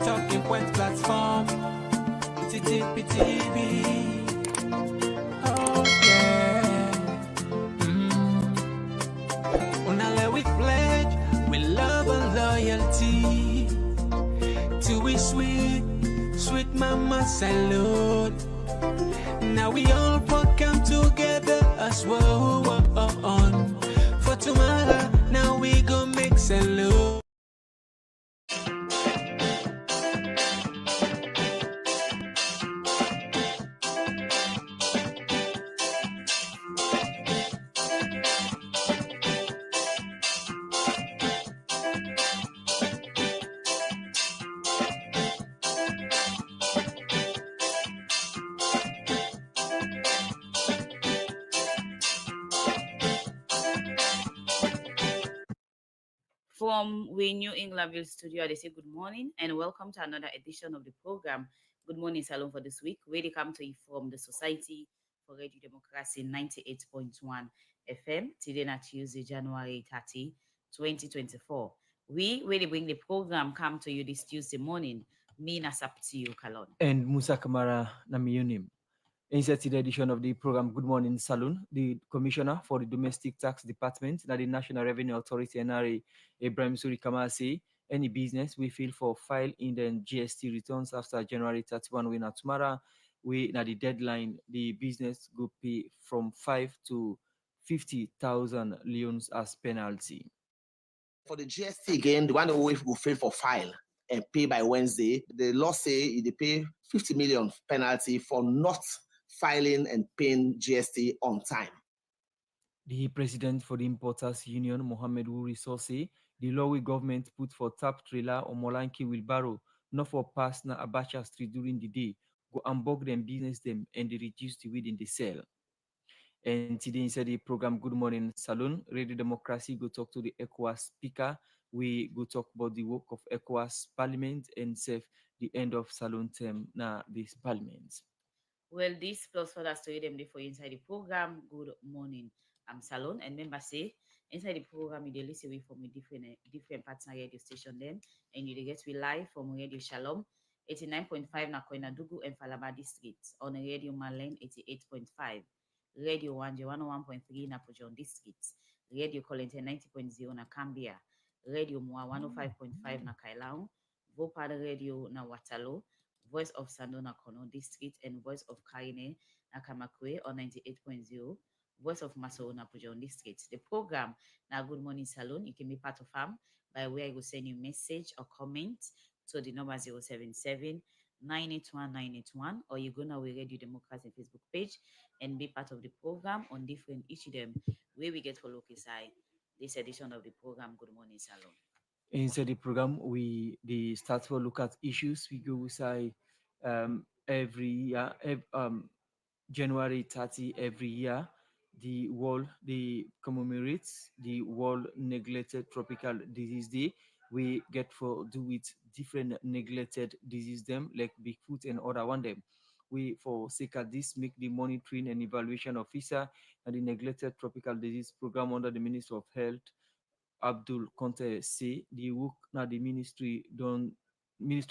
Talking Point platform. TTPTV. Oh yeah. Unale we pledge with love and loyalty to we sweet mama salute. Now we all come together as well on for tomorrow. Now we go make salute. From we New Englandville studio, they say good morning and welcome to another edition of the program. Good morning, Salon, for this week. We come to you from the Society for Radio Democracy 98.1 FM. Today, na Tuesday, January 30, 2024. We really bring the program come to you this Tuesday morning. Me na Sapti Kalon. And Musa Kamara Namiyunim. Inside the edition of the program Good Morning Saloon, the Commissioner for the Domestic Tax Department, the National Revenue Authority, NRA, Ibrahim Suri Kamara say, any business we feel for file in the GST returns after January 31 we not tomorrow, we na the deadline, the business go pay from 5 to 50,000 leons as penalty. For the GST again, the one who will fail for file and pay by Wednesday, the law say they pay 50 million penalty for not filing and paying GST on time. The president for the Importers Union, Mohammed Wuri say, the law we government put for tap trailer or Molanki wheelbarrow, not for pass na Abacha Street during the day, go unbog them, business them, and they reduce the weed in the sale. And today inside the program Good Morning Saloon, Radio Democracy go talk to the Ecowas speaker. We go talk about the work of Ecowas Parliament and save the end of Saloon term na this Parliament. Well, this plus further story them for inside the program. Good morning, Salon. And remember, say inside the program you listen away from a different partner radio station then, and you get we live from Radio Shalom 89.5 na Koinadugu and Falaba districts on Radio Marlene 88.5, Radio Wanje 101.3 na Pujon districts, Radio Colente 90.0 na Cambia, Radio Moa 105.5 na Kailao, Vopad Radio na Watalo, Voice of Sandona Kono District, and Voice of Kaine na Kamakwe on 98.0, Voice of Maso na Pujon District. The program na Good Morning Saloon, you can be part of them by where I will send you message or comment to the number 077 981 981, or you go now we Radio Democracy Facebook page and be part of the program on different issue them where we get for look inside this edition of the program Good Morning Saloon. Inside the program, we start to look at issues. We go say every year, January 30 every year, the world commemorates the World Neglected Tropical Disease Day. We get for do with different neglected disease them like Bigfoot and other one them. We for sake of this make the monitoring and evaluation officer and the neglected tropical disease program under the Ministry of Health. Abdul Conte say the work now the Ministry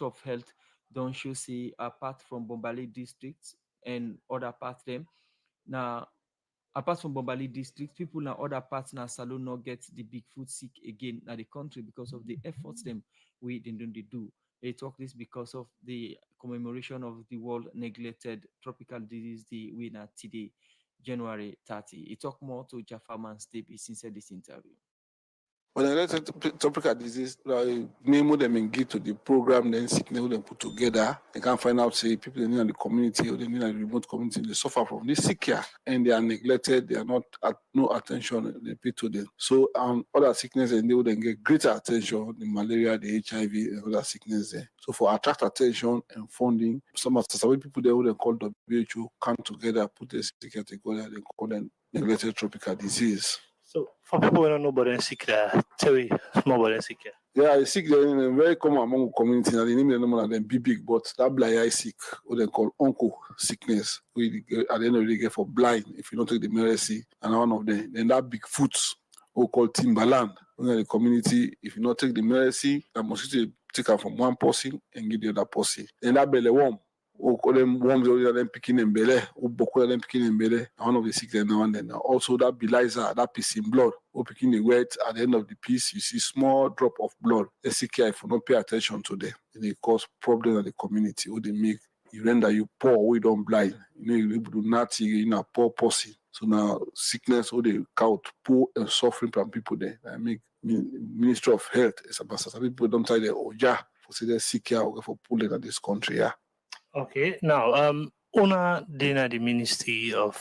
of Health don't show say apart from Bombali districts and other parts them. Now apart from Bombali districts, people in other parts now Salon not get the Bigfoot sick again in the country because of the efforts them we didn't do. They talk this because of the commemoration of the World Neglected Tropical Disease Day we na today, January 30. He talk more to Jaffarman Stebe since this interview. When I let tropical disease, name them and give to the program, then sickness them put together. They can find out say people in the community or they in the remote community they suffer from this sick care and they are neglected. They are not at no attention they pay to them. So other sickness and they would then get greater attention, the malaria, the HIV, and other sickness there. So for attract attention and funding, some people they would call WHO come together, put the sick care together, they call them neglected tropical disease. So for people who don't know about sick care, tell me more about sick care. Yeah, sick is very common among community. Now, the name of them them big, but that blind eye sick, what they call onco sickness. We at the end of the day get for blind if you don't take the medicine, and one of them. Then that big foot, we call Timberland. In the community, if you not take the medicine, that mosquito take them from one person and give the other person. And that belly worm, who call them worms or them picking in belly, who boko them picking in belly, one of the sickness now and then. Also that belizer, that piece in blood, who picking the wet at the end of the piece, you see small drop of blood. The sick if you don't pay attention to them, they cause problems in the community, or they make you render you poor, we don't blind. You do nothing, you're a poor person. So now sickness, or they count poor and suffering from people there. I make Ministry of Health is about some people don't tell them, oh yeah, for say they're sick here or for pulling in this country, yeah. Okay, now, Una Dina, the Ministry of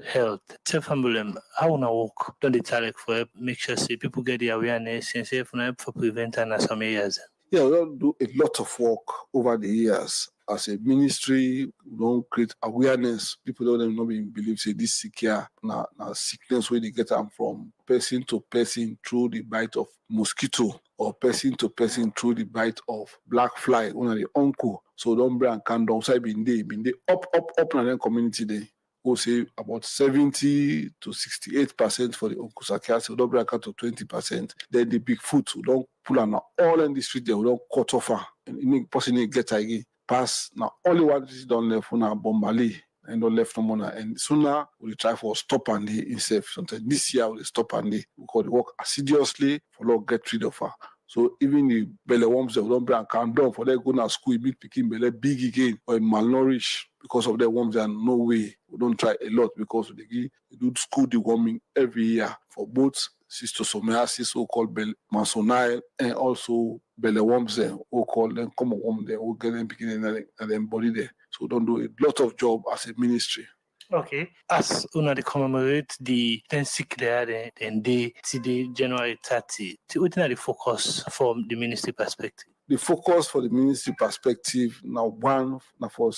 Health, tell family how una work, don't they tell for help, make sure say people get the awareness and say for prevent and some areas. Yeah, we don't do a lot of work over the years. As a ministry, we don't create awareness. People don't not even believe say this sick here, now sickness where they get them from person to person through the bite of mosquito or person to person through the bite of black fly, one of the uncle. So don't bring can down side been there up in the community there. We'll say about 70 to 68% for the Onkusakia, so don't break out to 20%. Then the big foot, we don't pull on all in the street there, we don't cut off her. And any person get again. Pass now only one is done left on our Bombali and don't left no more. And sooner we try for stop and day instead. Sometimes this year we stop and day because we work assiduously for Lord get rid of her. So even the belly worms they don't bring can down for they go to school, meet picking belly big again or malnourished because of their worms and no way. We don't try a lot because they do school deworming every year for both schistosomiasis, so-called Masonile, and also belly worms there, who call them common worm there, who get them picking and then body there. So we don't do a lot of job as a ministry. Okay. As una they commemorate the 10 sick day and day today January 30, what is the focus from the ministry perspective? The focus for the ministry perspective now one now for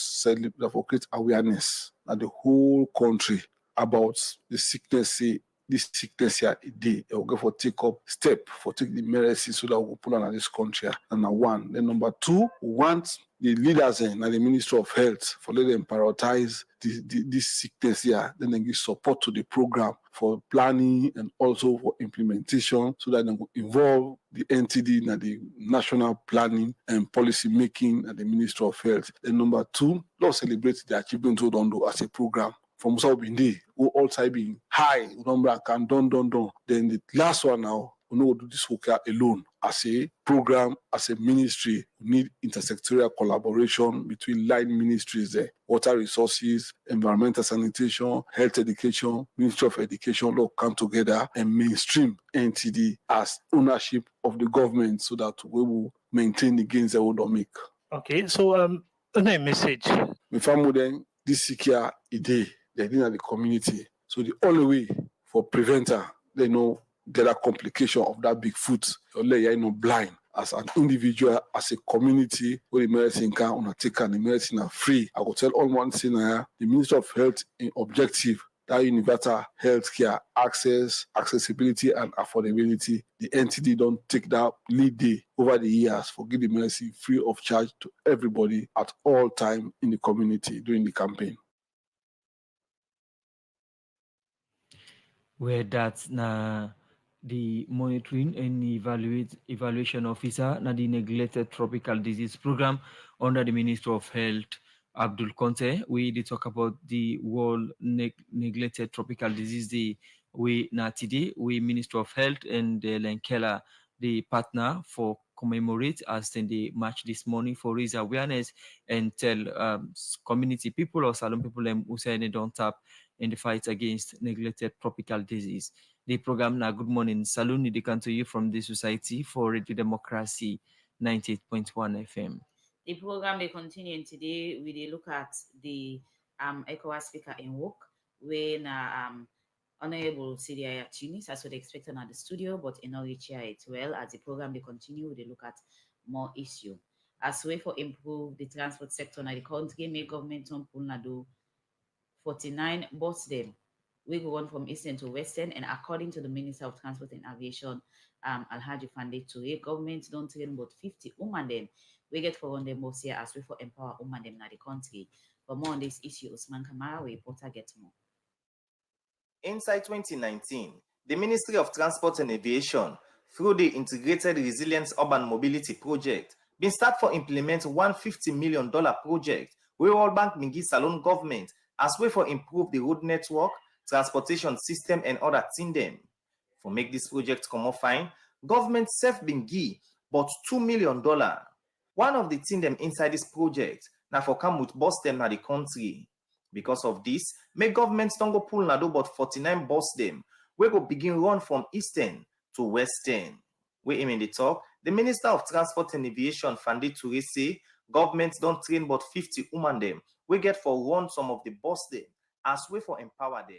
create awareness now the whole country about the sickness. This sickness here a day, they will go for take up step for take the medicine so that we will put on this country. And now one. Then number two, we want the leaders and the Ministry of Health for let them prioritize this sickness here. Then they give support to the program for planning and also for implementation so that they will involve the NTD and the national planning and policy making at the Ministry of Health. Then number two, let's celebrate the achievement we don't do as a program. From Saubindi, who also being high, number can done. Then the last one now, we know do this work alone. As a program, as a ministry, we need intersectorial collaboration between line ministries there. Water resources, environmental sanitation, health education, Ministry of Education, all come together and mainstream NTD as ownership of the government so that we will maintain the gains that we don't make. Okay, so a message. My family then, this secure idea. They're in the community. So the only way for preventer, they know get a complication of that big foot. You're not blind. As an individual, as a community, where the medicine can undertake and the medicine are free. I will tell all one thing here, the Ministry of Health in objective, that universal healthcare access, accessibility and affordability. The NTD don't take that lead day over the years for give the medicine free of charge to everybody at all time in the community during the campaign. Where that's na the monitoring and evaluation officer na the neglected tropical disease program under the Ministry of Health, Abdul Conte. We did talk about the world neglected tropical disease day. We na today we Ministry of Health and Lenkela, the partner for commemorate as they march this morning for raise awareness and tell community people or Salon people who say they don't tap in the fight against neglected tropical disease. The program now Good Morning Saloon, they come to you from the Society for Radio Democracy 98.1 FM. The program they continue today. We look at the Ecowas speaker in work when Honorable Yayah Tunis, as we expect on the studio, but in our chair it well. As the program they continue, they look at more issue. As way for improve the transport sector in the country, make government on do 49 bus them. We go on from eastern to western, and according to the Minister of Transport and Aviation, Alhaji Fande Toure, government don't train about 50 women them. We get for one them most here as we for empower women them in the country. For more on this issue, Usman Kamara, reporter get more. Inside 2019, the Ministry of Transport and Aviation, through the Integrated Resilience Urban Mobility Project, been start for implement $150 million project where World Bank bin give Salone government as way for improve the road network, transportation system and other thing them. For make this project come out fine, government self been give but $2 million. One of the thing them inside this project now for come with bus them na the country. Because of this, make government don't go pull nado about 49 bus them. We go begin run from eastern to western. We aim in the talk, the Minister of Transport and Aviation, Fandi Toure, say governments don't train but 50 women them. We get for run some of the bus them as way for empower them.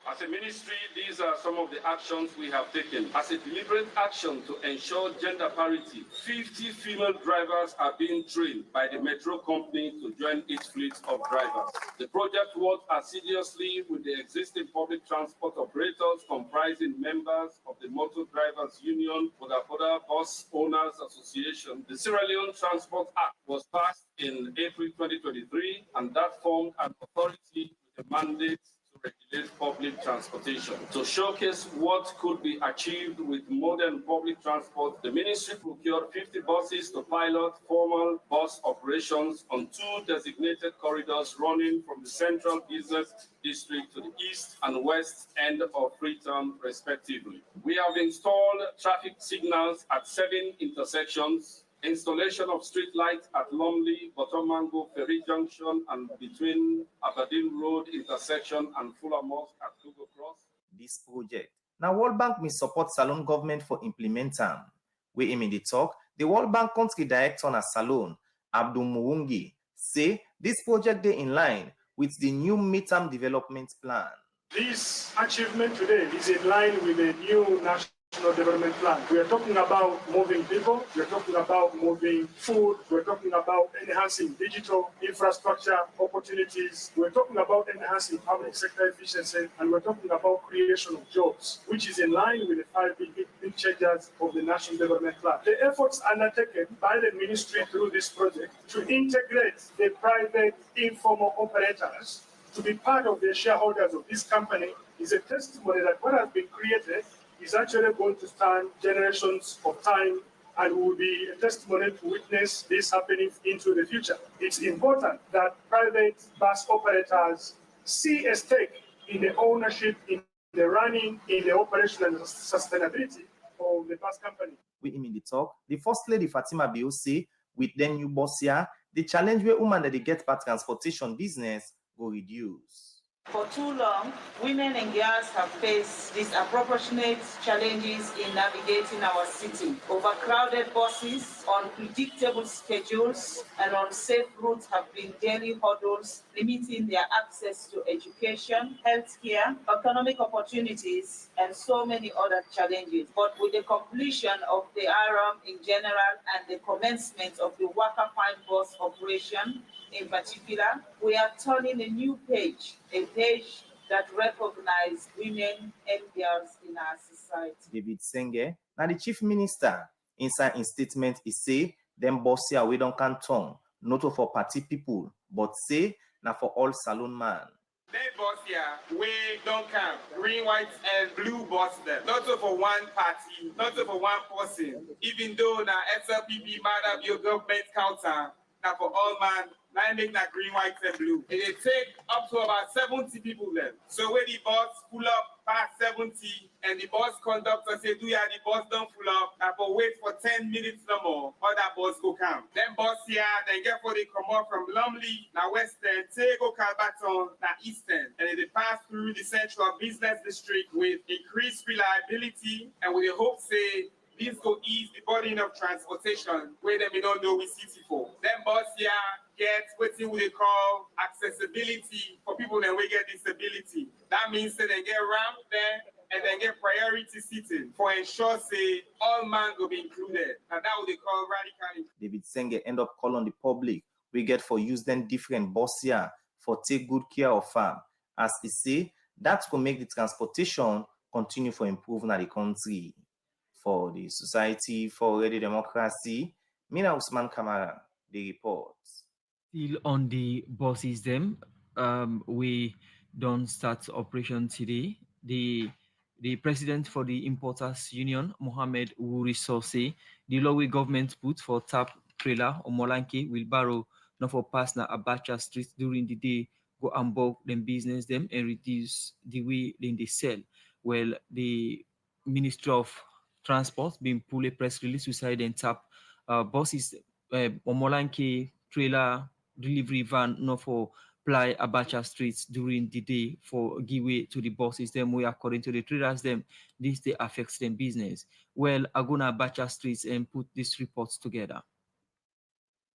As a ministry, these are some of the actions we have taken. As a deliberate action to ensure gender parity, 50 female drivers are being trained by the Metro Company to join its fleet of drivers. The project works assiduously with the existing public transport operators comprising members of the Motor Drivers Union, Bodafoda Bus Owners Association. The Sierra Leone Transport Act was passed in April 2023, and that formed an authority with a mandate regulate public transportation. To showcase what could be achieved with modern public transport, the ministry procured 50 buses to pilot formal bus operations on 2 designated corridors running from the central business district to the east and west end of Freetown, respectively. We have installed traffic signals at 7 intersections, installation of street lights at Lumley, Bottom Mango, Ferry Junction, and between Aberdeen Road intersection and Fuller Mosque at Togo Cross. This project. Now, World Bank may support Salone government for implement them. We aim in the talk, the World Bank country director on a Salone, Abdul Muwungi, say this project is in line with the new midterm development plan. This achievement today is in line with the new national development plan. We are talking about moving people, we are talking about moving food, we're talking about enhancing digital infrastructure opportunities, we're talking about enhancing public sector efficiency, and we're talking about creation of jobs, which is in line with the 5 big changes of the national development plan. The efforts undertaken by the ministry through this project to integrate the private informal operators to be part of the shareholders of this company is a testimony that what has been created is actually going to stand generations of time and will be a testimony to witness this happening into the future. It's important that private bus operators see a stake in the ownership, in the running, in the operation and sustainability of the bus company. We in the talk, the First Lady Fatima Bio say, with the new boss here, the challenge where women that they get by transportation business will reduce. For too long, women and girls have faced disproportionate challenges in navigating our city. Overcrowded buses, unpredictable schedules, and unsafe routes have been daily hurdles, limiting their access to education, healthcare, economic opportunities, and so many other challenges. But with the completion of the IRAM in general and the commencement of the Waka Pine bus operation, in particular, we are turning a new page, a page that recognizes women and girls in our society. David Senge, now the chief minister, inside his statement, he say, them boss here we don't canton, not for party people, but say, now for all Salone man. They boss here, we don't count green, white, and blue boss them. Not for one party, not for one person. Even though now SLPP might have your government counter, now for all man, now make that green, white, and blue. And it take up to about 70 people then. So when the bus pull up past 70 and the bus conductor say, do ya, the bus don't pull up, now for wait for 10 minutes no more, or that bus go come. Then bus here, then get for they come up from Lumley, now western, take go Calbaton, now eastern. And they pass through the central business district with increased reliability and with the hope say, this go ease the burden of transportation where they may not know we city for. Then bus here get what we call accessibility for people that we get disability. That means that they get ramp there and then get priority seating for ensure say all man will be included. And that what they call radical. David Senge end up calling the public. We get for use them different bus here for take good care of farm. As he say, that will make the transportation continue for improving the country. For the Society for Radio Democracy, Mina Usman Kamara, the report. Still on the buses them, we don't start operation today. The president for the Importers Union, Mohamed Wuri Sosé, the law government put for tap trailer or molanke will borrow not for pass na Abacha Street during the day, go and bulk them business them and reduce the way then they sell. Well, the Ministry of Transport being pull a press release beside and tap buses or molanke trailer delivery van not for ply Abacha streets during the day for give way to the buses them way according to the traders them this day affects them business. Well, Aguna Abacha streets and put these reports together.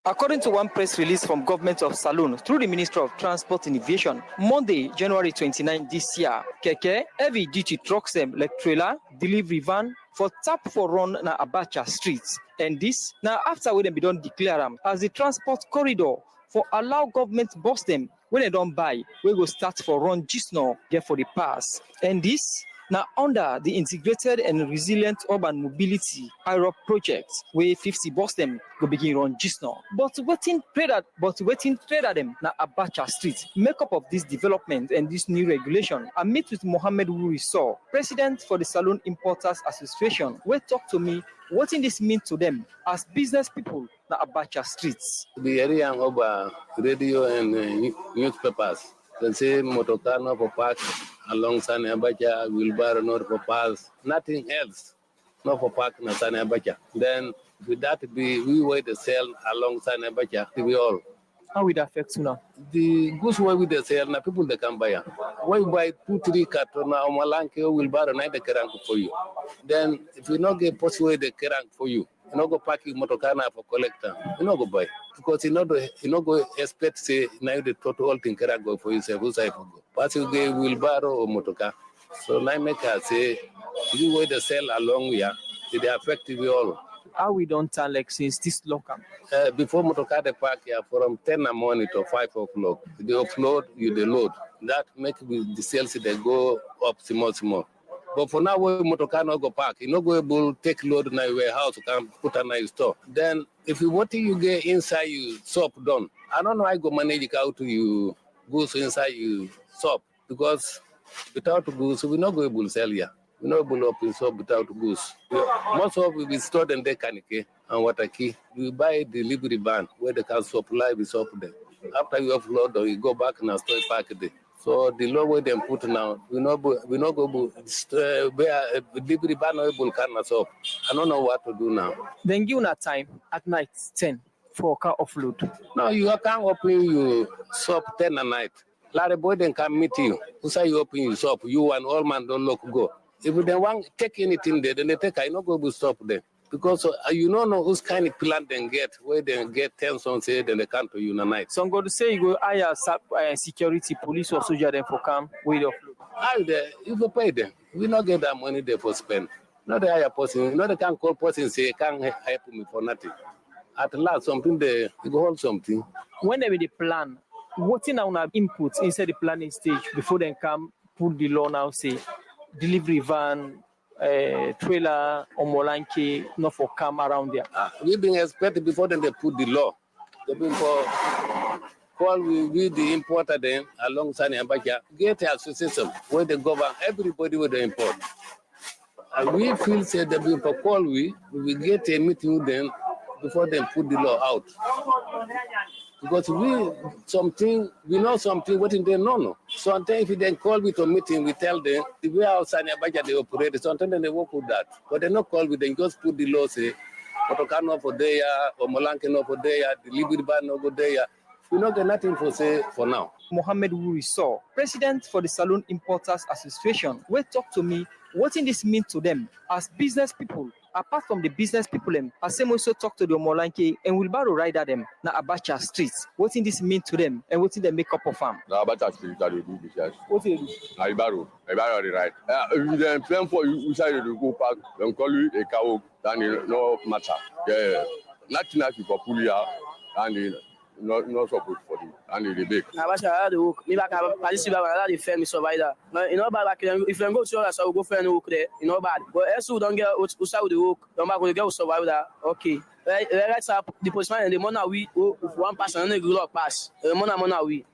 According to one press release from Government of Saloon through the Ministry of Transport and Aviation, Monday, January 29 this year, Keke, heavy duty trucks them like trailer, delivery van for tap for run na Abacha streets. And this now after we them be done declare them as the transport corridor for allow government bus them when they don't buy, we go start for run just now get for the pass. And this now under the Integrated and Resilient Urban Mobility IROP project, where 50 bus them go begin run just now. But waiting trader them na Abacha Street. Make up of this development and this new regulation. I meet with Mohammed Wuriso, President for the Saloon Importers Association, where talk to me what in this mean to them as business people na Abacha Streets. The area of radio and newspapers. They say motorcar not for park along San Abacha, wheelbarrow not for pass, nothing else not for park na San Abacha. Then with that we wait to sell along San Abacha to be all. How would that affect you now? The goods where we they sell na people they can buy. Why you buy 2-3 carton na malanke wheelbarrow na the kerang for you. Then if you not get possible the kerang for you not go parking motorcar na for collector, you not go buy. Because you not go expect say now the total thing can go for yourself. Who's I for go? But you get wheelbarrow or motorcar. So now make us say you wait to sell along here. They affect you all. How we don't tell like since this local? Before motorcar the park here from 10 in the morning to 5 o'clock. They offload, you the load. That make the sales they go up small. But for now, when motorcar not go park, you not go able to take load in your warehouse, you can put in your store. Then if you want you get inside your shop done, I don't know how you go manage it out to you goods inside your shop because without goods, we not go able to sell here. We not able to open shop without goods. Most of we stored in the canike and water key. We buy delivery van where they can supply the shop there. After you offload, you go back and store park there. So the law way they put now, we not go delivery ban able can up. I don't know what to do now. Then give a time at night 10 for car offload. No, you can't open your shop 10 at night. Larry boy then can meet you. Who say you open your shop? You and all man don't look go. If they want take anything there, then they take. I not go to stop them. Because you don't know whose kind of plan they get, where they get 10 songs here, then they come to you in the night. So I'm going to say you go hire security, police or soldier them for come with your flow. How there? You go pay them. We not get that money there for spend. Not the hire person. Not they can call person say can't help me for nothing. At last something there, you go hold something. When they will plan, what in our input inside the planning stage before they come put the law now say delivery van. Trailer or molanke not for come around there. We've been expected before then they put the law. They've been for call we the importer then alongside Abacha get a association where they govern everybody with the import. And we feel said they've been for call we get a meeting with them before they put the law out. Because we know something what in they know. Sometimes if they call me to meeting, we tell them the way outside Abacha they operate, sometimes they work with that. But they not call me, they just put the law say, motorcar no for there, or molanke no for there, delivery ban no go there. We not get nothing for say for now. Mohammed Wuriso, President for the Saloon Importers Association, will talk to me what in this mean to them as business people. Apart from the business people, I same also talk to the Molanke and wheelbarrow rider them na Abacha streets. What in this mean to them and what in they make up of them? Na Abacha streets that they do business. What do you do? Na wheelbarrow they ride. If they plan for you inside the go park, they call you a cow. Then no matter. Yeah, nothing else for pull here and not support for you and the big. Abacha the work. Me back participate about the firm survivor. You know bad back if you go to us, I will go for any work there. You know bad. But else we don't get outside the work. Don't back we get survive that. Okay. Let's up the postman and the money we if one person and the pass. The money we.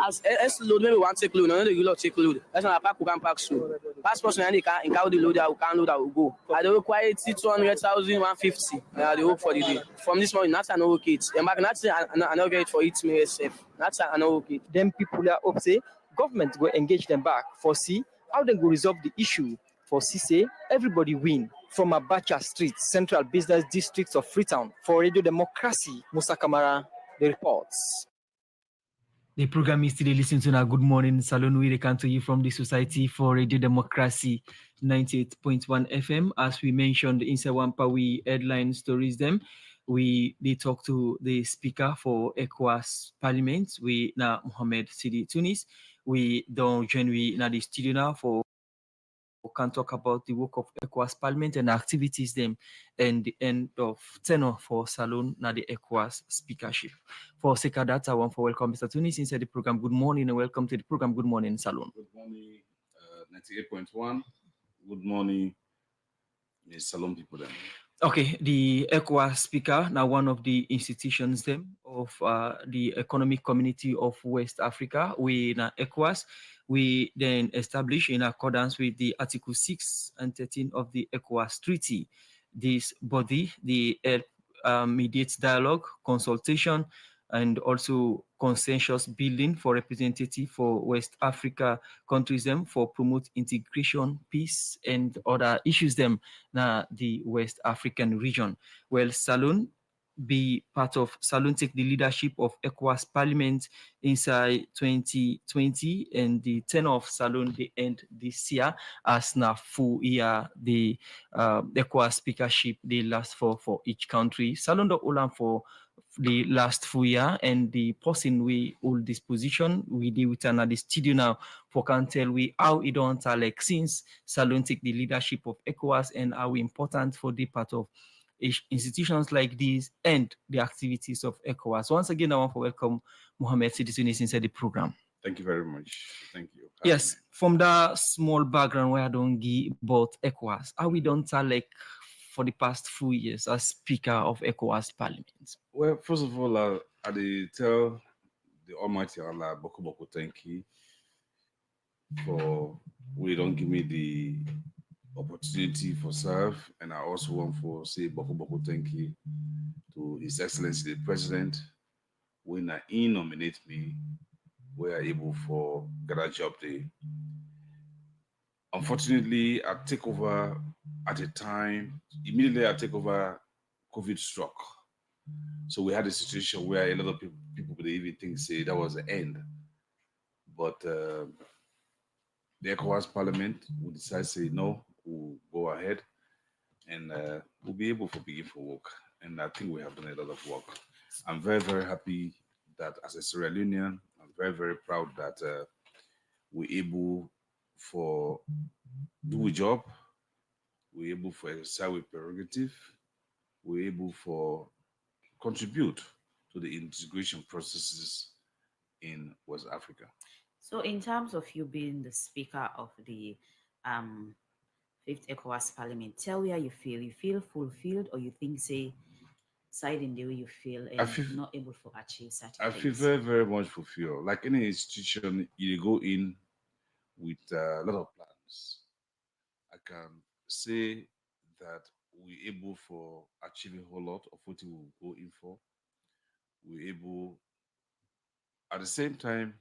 as load maybe one take load, no dey reload take load. That's not a pack we can pack slow. Passport and they can carry the load that we can load that will go. I dey require 200,000, 150. I dey work for the day. From this morning, that's an okay. And back that's I no get it for it me safe. That's an okay. Them people are up say government will engage them back for see how they go resolve the issue. For see say everybody win. From Abacha Street, Central Business District of Freetown, for Radio Democracy, Musa Kamara, the reports. The program is still listening to now. Good morning, Salon. We come to you from the Society for Radio Democracy 98.1 FM. As we mentioned in Sawampa, we headline stories them. They talk to the speaker for Ecowas Parliament. We now Mohamed Sidi Tunis. We don't join we now the studio now for can talk about the work of Ecowas Parliament and activities them and the end of tenure for Salon na the Ecowas speakership. For Seka that, I want to welcome Mr. Tunis inside the program. Good morning and welcome to the program. Good morning, Salon. Good morning, 98.1. Good morning, Salon people then. Okay, the Ecowas speaker, now one of the institutions them of the economic community of West Africa. We na Ecowas, we then establish in accordance with the Article 6 and 13 of the Ecowas Treaty. This body, the mediates dialogue, consultation, and also consensus building for representative for West Africa countries them for promote integration, peace, and other issues them na the West African region. Well, Salon be part of Salon take the leadership of Ecowas Parliament inside 2020 and the tenure of Salon the end this year as na full year the Ecowas speakership they last for each country. Salon the Ulam for the last full year and the person we hold this position we deal with another studio now for can tell we how it don't like since Salon take the leadership of Ecowas and how important for the part of institutions like these and the activities of Ecowas. Once again, I want to welcome Mohamed Sidi Tunis inside the program. Thank you very much. Thank you. Yes, from that small background where I don't give about Ecowas, how we don't tell like for the past few years as Speaker of Ecowas Parliament? Well, first of all, I tell the Almighty Allah, Boko Boko, thank you for we don't give me the opportunity for serve, and I also want to say Boko Boko thank you to His Excellency the President. When he nominate me, we are able for get a job there. Unfortunately, I take over at a time, immediately I take over, COVID struck. So we had a situation where a lot of people would even think, say that was the end. But the Ecowas Parliament will decide, say no, we'll go ahead and we'll be able to begin for work. And I think we have done a lot of work. I'm very, very happy that as a Sierra Leonean, I'm very, very proud that we're able for do a job, we're able for exercise with prerogative, we're able for contribute to the integration processes in West Africa. So in terms of you being the Speaker of the 5th Ecowas Parliament, tell me how you feel. You feel fulfilled or you think, say, side in the way you feel and not able to achieve certain things? I feel very, very much fulfilled. Like any institution, you go in with a lot of plans. I can say that we're able for achieving a whole lot of what we will go in for. We're able, at the same time,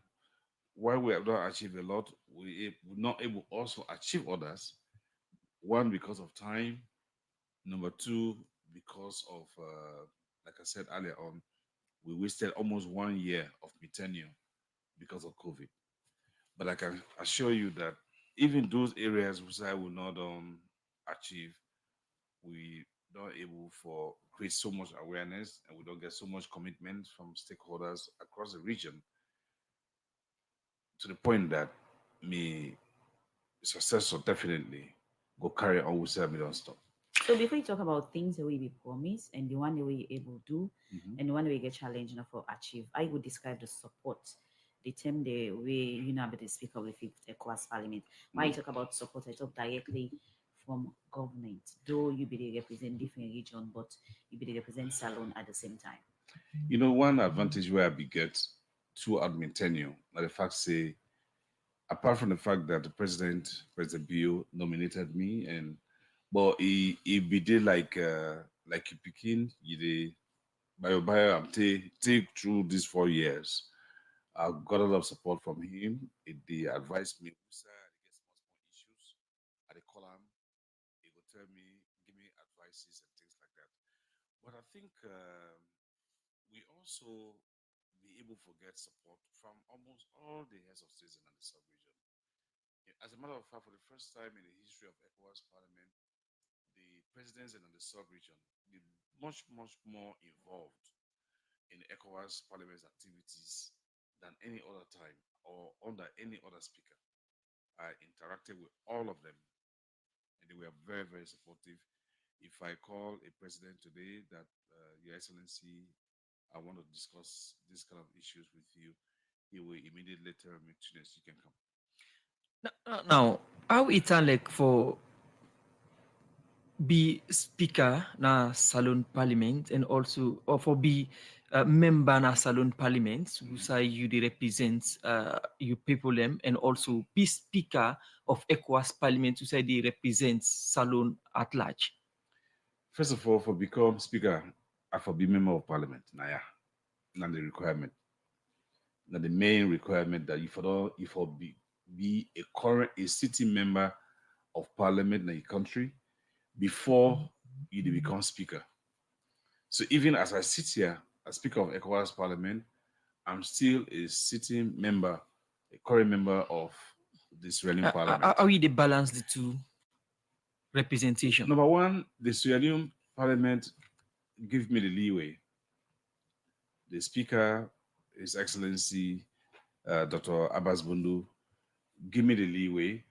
while we have not achieved a lot, we're not able also achieve others. One, because of time. Number two, because of, like I said earlier on, we wasted almost 1 year of my tenure because of COVID. But I can assure you that even those areas which I will not achieve, we not able for create so much awareness and we don't get so much commitment from stakeholders across the region to the point that me successful definitely go carry on with me don't stop. So before you talk about things the way we promise and the one way you're able to do and the one way you get challenged enough for achieve, I would describe the support. The term the way you know about the Speaker of the 5th Ecowas Parliament. When you talk about support, I talk directly from government. Though you be the represent different region, but you be the represent Salon at the same time. You know, one advantage where I get throughout my tenure. Now the fact say, apart from the fact that the President Bill nominated me, and but he be did like you picking you the bio I'm take through these 4 years. I got a lot of support from him. They advised me, "Sir, I get some small issues. I dey call him. He will tell me, give me advices and things like that." But I think we also be able to get support from almost all the heads of states in the sub-region. As a matter of fact, for the first time in the history of ECOWAS Parliament, the presidents in the sub-region be much more involved in ECOWAS Parliament's activities than any other time or under any other speaker. I interacted with all of them, and they were very supportive. If I call a president today that, Your Excellency, I want to discuss this kind of issues with you, he will immediately tell me, Tunis, you can come. Now, how it like for be speaker na Salon Parliament and also or for be member na Salon Parliament who say you they represent you people them and also be speaker of ECOWAS Parliament who say they represent Salon at large. First of all, for become speaker, I for be member of parliament. Now, yeah, not the requirement. Now, the main requirement that if for be a sitting member of parliament in your country before you become speaker. So even as I sit here as speaker of ECOWAS Parliament, I'm still a sitting member, a current member of the Sierra Leone Parliament. How you balance the two representation? Number one, the Sierra Leone Parliament give me the leeway. The Speaker, His Excellency Dr. Abbas Bundu, give me the leeway.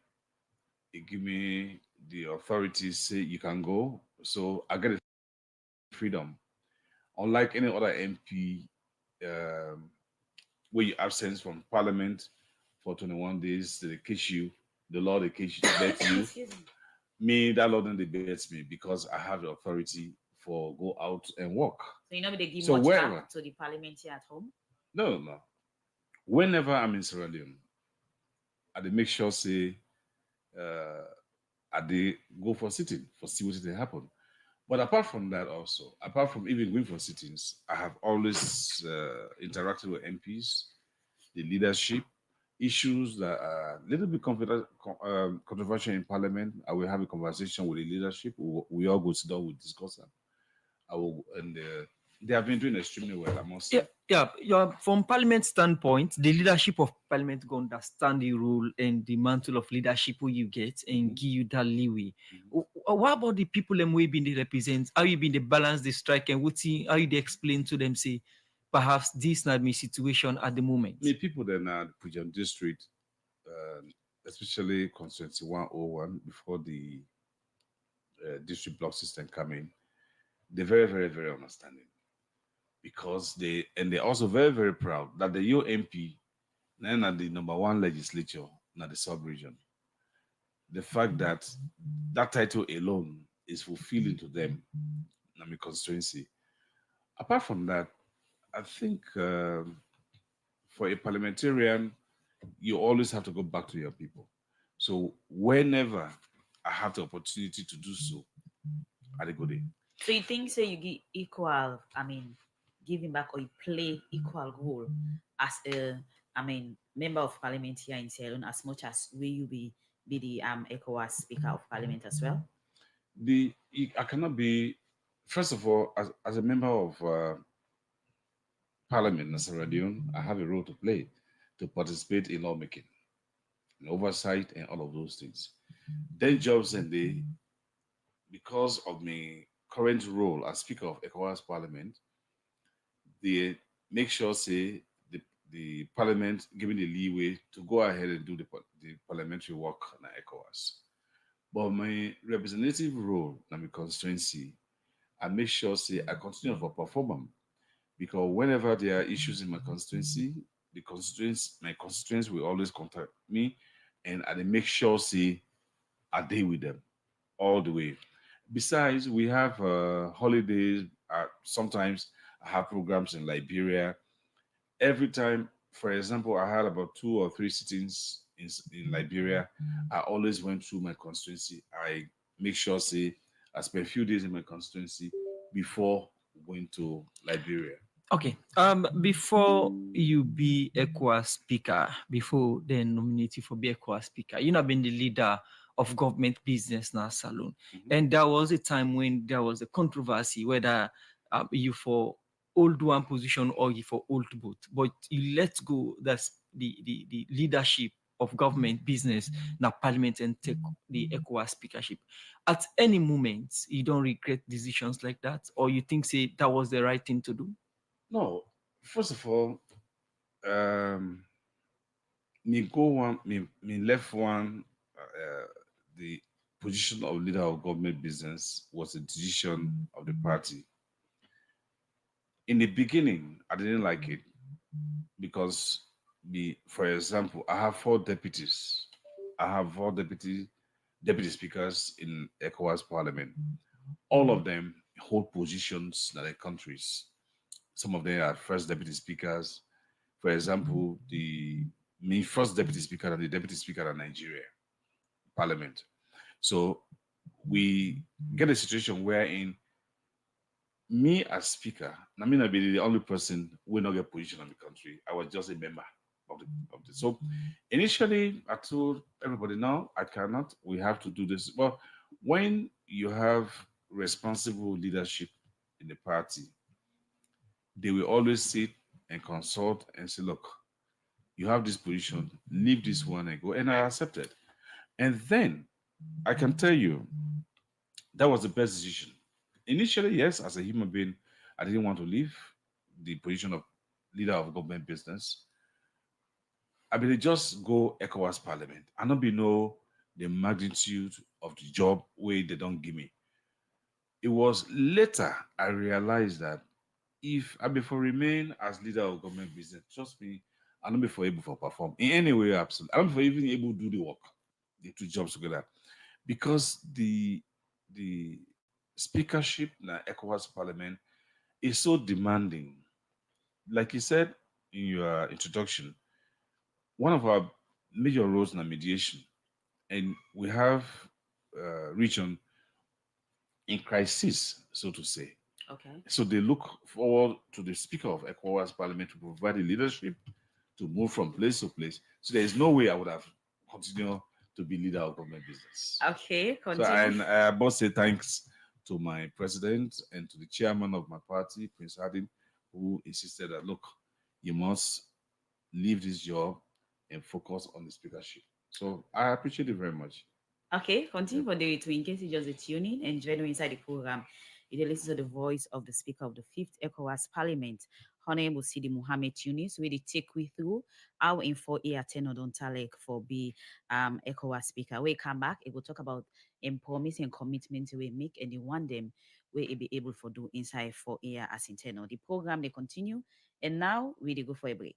He give me the authority, say you can go. So I get the freedom. Unlike any other MP, where you absence from Parliament for 21 days, they catch you, the law they catch you to bet you. Me, that law then they bet me because I have the authority for go out and work. So you know they give much back to the parliament here at home? No. Whenever I'm in Sierra Leone, I dey make sure say I dey go for sitting for see what they happen. But apart from that also, apart from even going for sittings, I have always interacted with MPs, the leadership, issues that are a little bit controversial in Parliament. I will have a conversation with the leadership. We all go sit down, we discuss them. They have been doing extremely well, I must say. Yeah. From Parliament standpoint, the leadership of Parliament go understand the role and the mantle of leadership who you get and give you that leeway. What about the people them we been they represent? How you been the balance, the strike, and how you they explain to them say, perhaps this not my situation at the moment? Me people then are the Pujam district, especially constituency 101 before the district block system come in. They're very understanding. Because they're also very proud that the UMP then at the #1 legislature in the sub-region. The fact that that title alone is fulfilling to them in my constituency. Apart from that, I think for a parliamentarian, you always have to go back to your people. So whenever I have the opportunity to do so, I go there. So you think say you give equal, giving back or you play equal role as a member of parliament here in Sierra Leone as much as will you be the ECOWAS speaker of parliament as well? I cannot be, first of all, as a member of parliament in Sierra Leone, I have a role to play to participate in lawmaking, in oversight and all of those things. Then jobs and because of my current role as Speaker of ECOWAS Parliament, they make sure say the Parliament giving the leeway to go ahead and do the parliamentary work in ECOWAS. But my representative role in my constituency, I make sure say I continue to perform because whenever there are issues in my constituency, my constituents will always contact me, and I make sure say I deal with them all the way. Besides, we have holidays. Sometimes I have programs in Liberia. Every time for example, I had about 2 or 3 sittings in Liberia. I always went through my constituency. I make sure, say, I spent a few days in my constituency before going to Liberia. Okay. Before you be Ecowas speaker, before they nominate you for be Ecowas speaker, you have been the leader of government business now Salone. And there was a time when there was a controversy whether you for old one position or you for old both. But you let go that's the leadership of government business now parliament and take the Ecowas speakership. At any moment, you don't regret decisions like that, or you think say that was the right thing to do? No, first of all, me left one, the position of leader of government business was a decision of the party. In the beginning, I didn't like it because, for example, I have 4 deputies. I have 4 deputy speakers in Ecowas Parliament. All of them hold positions in their countries. Some of them are first deputy speakers. For example, the first deputy speaker and the deputy speaker of Nigeria Parliament. So we get a situation wherein me as speaker, I mean, I be the only person who will not get position in the country. I was just a member of the. So initially, I told everybody, no, I cannot. We have to do this. Well, when you have responsible leadership in the party, they will always sit and consult and say, look, you have this position, leave this one and go. And I accepted. And then I can tell you that was the best decision. Initially, yes, as a human being, I didn't want to leave the position of leader of government business. I mean, just go Ecowas Parliament. I don't know the magnitude of the job where they don't give me. It was later I realized that if I before remain as leader of government business, trust me, I don't be for able to perform in any way. Absolutely, I don't be even able to do the work, the 2 jobs together, because the speakership in the Ecowas Parliament is so demanding. Like you said in your introduction, one of our major roles in mediation, and we have region in crisis, so to say. Okay. So they look forward to the Speaker of Ecowas Parliament to provide the leadership to move from place to place. So there is no way I would have continued to be leader of government business. Okay, continue. So, and I must say thanks to my president and to the chairman of my party, Prince Hardin, who insisted that, look, you must leave this job and focus on the speakership. So I appreciate it very much. Okay, continue for the in case you just tune in and join me inside the program. You listen to the voice of the Speaker of the 5th Ecowas Parliament, Honorable Sidi Mohamed Tunis, where they take we through our info here tenor don't talek for be Ecowas Speaker. We come back, it will talk about promise and commitment we make and the one them we be able to do inside for year as internal. The program they continue, and now we go for a break.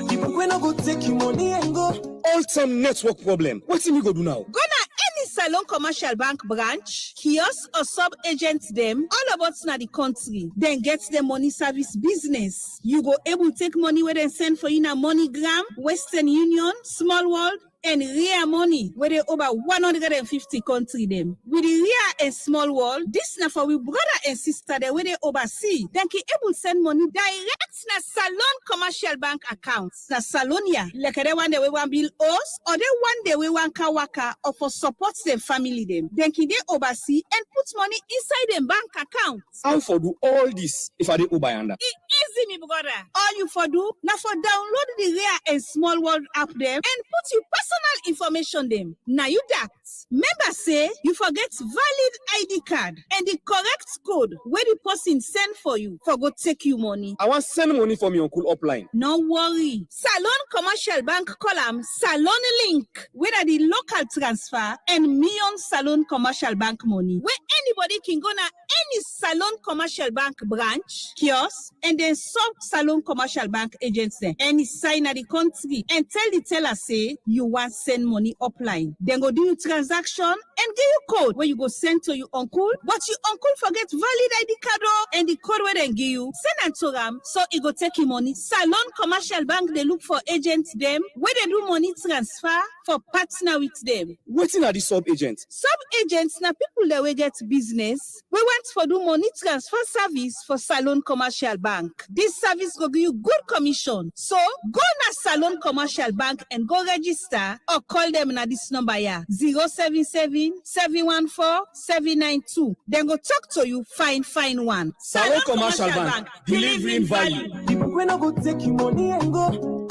People when I go take your money and go. All time network problem. What's you go do now? Go na any Salon Commercial Bank branch, kiosk or sub-agent them, all about na the country. Then get the money service business. You go able take money where they send for you na MoneyGram, Western Union, Small World, and Ria Money, where they over 150 country them. With the Ria and Small World, this na for we brother and sister there where they oversee. Then ki able send money direct na Salon Commercial Bank accounts. Na Salonia, like they one day we want bill us, or they one day we want kawaka, or for support them family them. Then ki they oversee and put money inside them bank accounts. How for do all this if I dey Uber yonder? Easy, me brother. All you for do, now for download the Ria and Small World app them and put your personal information them. Now you that. Member say you forget valid ID card and the correct code where the person send for you for go take you money. I want send money from your uncle upline. No worry. Salon Commercial Bank column Salon Link, whether the local transfer and Million Salon Commercial Bank money, where anybody can go na any Salon Commercial Bank branch, kiosk, and then sub Salon Commercial Bank agents there. Any sign at the country and tell the teller say you want send money upline. Then go do you transfer transaction and give you code where you go send to your uncle, but your uncle forget valid ID card and the code where they give you, send and to them so it go take him money. Salon Commercial Bank, they look for agents them where they do money transfer for partner with them. Wetin are the sub-agents? Sub-agents na people that will get business. We want for do money transfer service for Salon Commercial Bank. This service will give you good commission. So go na Salon Commercial Bank and go register or call them na this number here 077-714-792. Then go talk to you, fine one. Salon Commercial Bank, delivering value. People when I go take your money and go.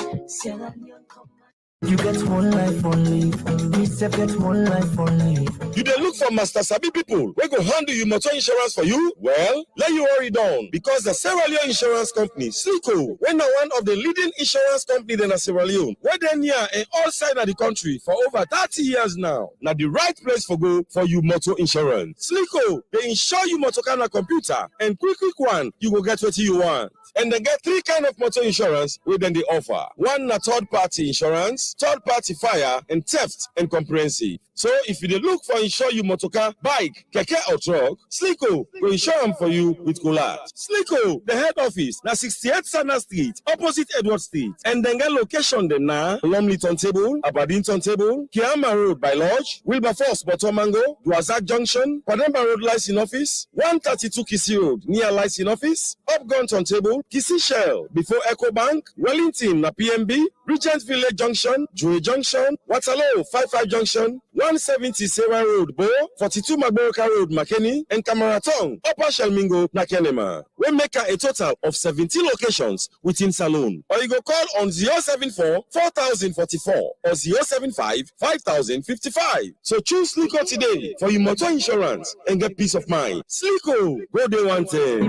You get one life only. We get one life only. You dey look for Master Sabi people wey go handle your motor insurance for you? Well, let you worry down because the Sierra Leone Insurance Company, SLICO, wey na one of the leading insurance companies in Sierra Leone, wey dey near and all side of the country for over 30 years now, na the right place for go for you motor insurance. SLICO, they insure you motor car na computer and quick one, you go get what you want. And they get 3 kind of motor insurance within the offer. One na third-party insurance, third-party fire, and theft and comprehensive. So if you dey look for insure you motor car, bike, keke or truck, SLICO will insure them for you with collage. SLICO, the head office, na 68 Sana Street, opposite Edward Street. And then get location dem na Lumley Turntable, Aberdeen Turntable, Kiama Road by Lodge, Wilberforce Botomango, Duazak Junction, Pademba Road Licensing Office, 132 Kisi Road near Licensing Office, Upgun Turntable, Kisi Shell, before Eco Bank, Wellington na PMB, Regent Village Junction, Joy Junction, Waterloo 55 Junction, 170 Sarah Road, Bo, 42 Magoroka Road, Makeni, and Kamaratong, Upper Shelmingo, Nakenema. We make a total of 17 locations within Salon. Or you go call on 074 4044 or 075 5055. So choose SLICO today for your motor insurance and get peace of mind. SLICO, go they want it.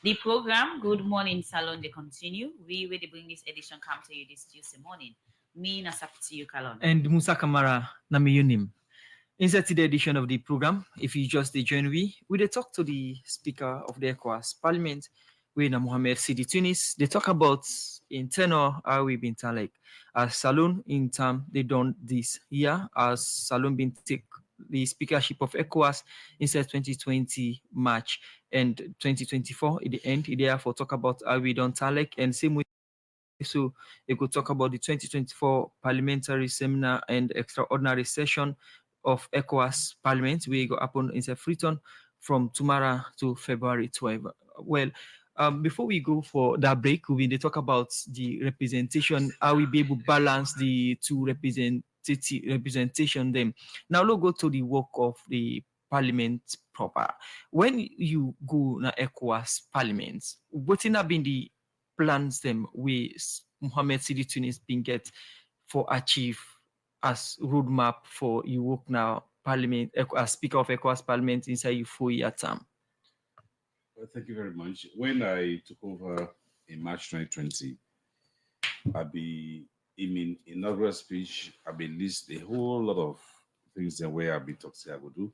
The program, Good Morning Salon, they continue. We will bring this edition come to you this Tuesday morning. Me, Nasapti Yukalon. And Musa Kamara Namiyunim. Inside today's edition of the program, if you just join we will talk to the Speaker of the Ecowas Parliament, Yayah Mohammed Sidi Tunis. They talk about internal how we've been like as Salon in time they done this year as Salon been take the speakership of ECOWAS inside 2020 March and 2024 at the end. Therefore, talk about how we done Talek and same way. So they could talk about the 2024 parliamentary seminar and extraordinary session of ECOWAS Parliament. We go happen inside Freetown from tomorrow to February 12. Well, before we go for that break, we will talk about the representation, how we be able to balance the two representation them. Now let's go to the work of the parliament proper. When you go to ECOWAS Parliament, what have been the plans them with Mohammed Sidi Tunis being get for achieve as roadmap for you work now Parliament as Speaker of ECOWAS Parliament inside your 4-year term? Well, thank you very much. When I took over in March 2020, in my inaugural speech, I've been list a whole lot of things that where I've been talking I would do.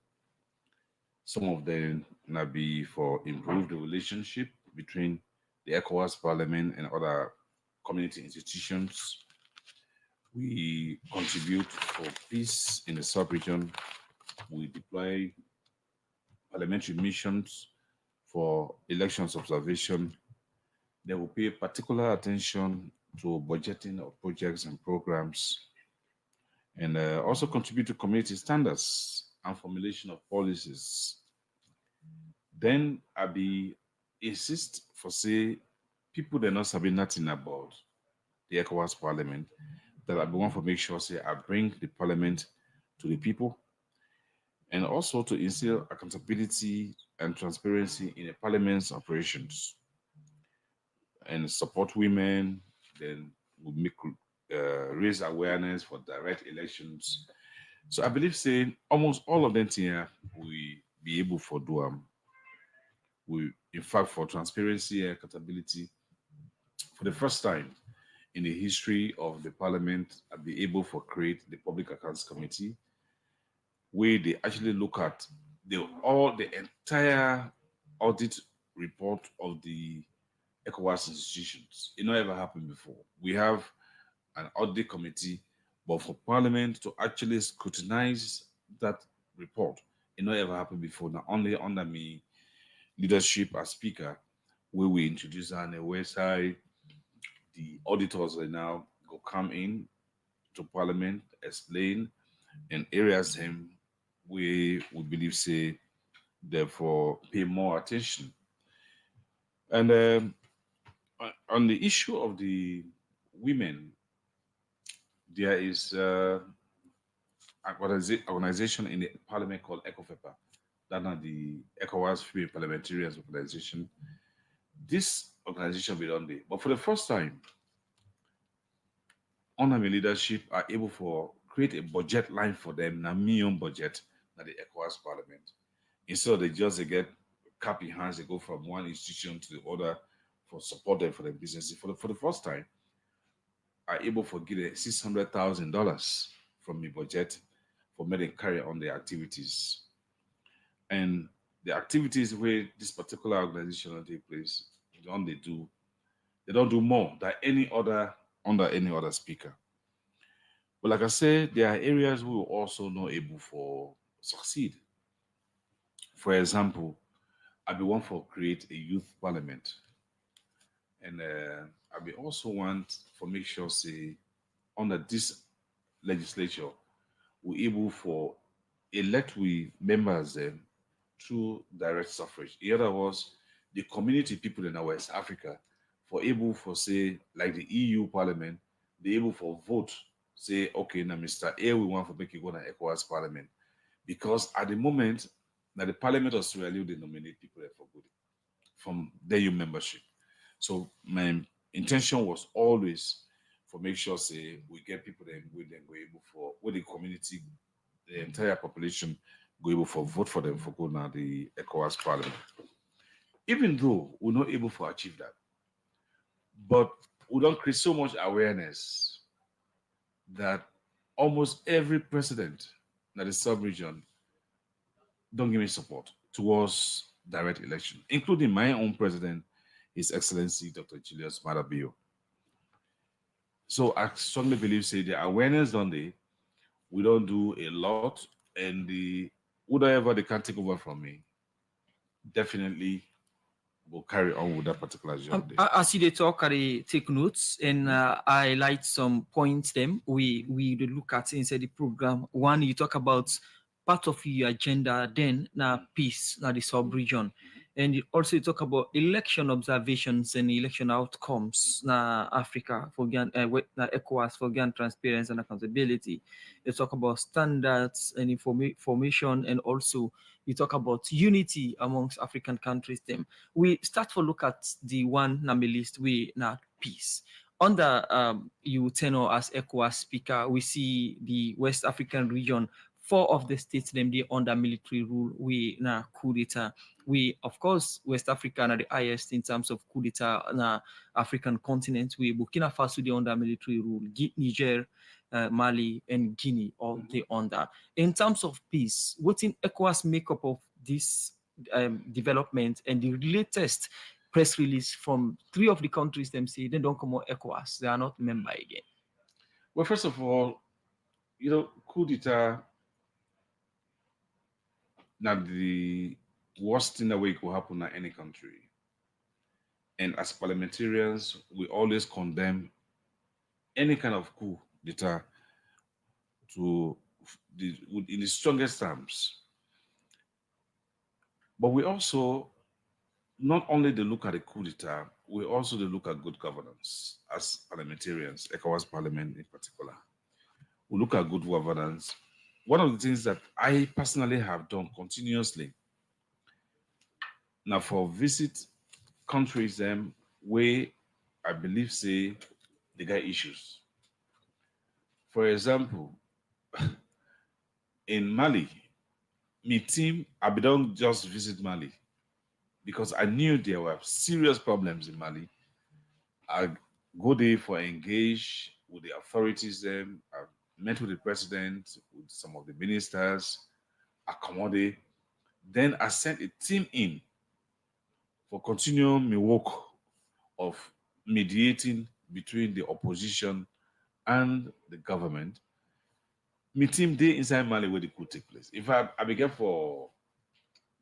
Some of them will be for improve the relationship between the ECOWAS Parliament and other community institutions. We contribute for peace in the sub-region. We deploy parliamentary missions for elections observation. They will pay particular attention to budgeting of projects and programs, and also contribute to community standards and formulation of policies. Then I be insist for say people that not sabi nothing about the ECOWAS Parliament, that I want to make sure say I bring the Parliament to the people, and also to instill accountability and transparency in the Parliament's operations, and support women. Then we make raise awareness for direct elections. So I believe say almost all of them here we be able for do we in fact for transparency and accountability for the first time in the history of the Parliament, I'll be able to create the Public Accounts Committee, where they actually look at the entire audit report of the ECOWAS institutions. It never happened before. We have an audit committee, but for Parliament to actually scrutinize that report. It not ever happened before. Not only under me leadership as Speaker, where we introduce on the website, the auditors will now go come in to Parliament, explain, and areas him we believe say therefore pay more attention. And on the issue of the women, there is an organization in the Parliament called ECOFEPA, that are the Ecowas Female Parliamentarians Organization. This organization will done there, but for the first time, under my leadership, are able to create a budget line for them, a million budget, at the Ecowas Parliament. Instead, they just get cap in hands, they go from one institution to the other for support them for their businesses. For the first time, are able to get $600,000 from my budget for me to carry on their activities. And the activities where this particular organization will take place, they don't do more than any other under any other speaker. But like I said, there are areas we will also not able for succeed. For example, I be one for create a youth parliament. And I be also want for make sure say under this legislature, we're able for elect we members through direct suffrage. In other words, the community people in West Africa for able for say like the EU Parliament, they able for vote, say, okay, now Mr. A, we want to make you go to ECOWAS Parliament. Because at the moment, now the Parliament of Sierra Leone, they nominate people for good from their EU membership. So my intention was always for make sure say we get people that we then go able for with the community, the entire population go able for vote for them for go now the ECOWAS Parliament. Even though we're not able to achieve that, but we don't create so much awareness that almost every president in the sub-region don't give me support towards direct election, including my own president, His Excellency Dr. Julius Maada Bio. So I strongly believe, say, the awareness on the, we don't do a lot, and the whatever they can take over from me, definitely will carry on with that particular job. As you talk, I take notes and highlight some points. Them we look at inside the program. One, you talk about part of your agenda. Then now peace, now the sub-region, and also you talk about election observations and election outcomes. Now Africa for ECOWAS for transparency and accountability. You talk about standards and information, and also you talk about unity amongst African countries. Them we start to look at the one on the list. We now peace. Under you tenor as ECOWAS speaker, we see the West African region. 4 of the states them they under military rule. We now coup d'etat. We of course West Africa are the highest in terms of coup d'etat na African continent. We Burkina Faso they under military rule. Niger, Mali, and Guinea all they under. In terms of peace, what's in ECOWAS makeup of this development and the latest press release from 3 of the countries them say they don't come out ECOWAS, they are not member again. Well, first of all, coup d'etat, not the worst thing that way could happen in any country. And as parliamentarians, we always condemn any kind of coup d'etat in the strongest terms. But we also, not only they look at the coup d'etat, we also they look at good governance as parliamentarians, ECOWAS Parliament in particular. We look at good governance. One of the things that I personally have done continuously, now for visit countries where I believe say they got issues. For example, in Mali, my team, I don't just visit Mali because I knew there were serious problems in Mali. I go there for engage with the authorities there. I met with the president, with some of the ministers, accommodate. Then I sent a team in for continuing my work of mediating between the opposition and the government, meeting day inside Mali where it could take place. In fact, I began for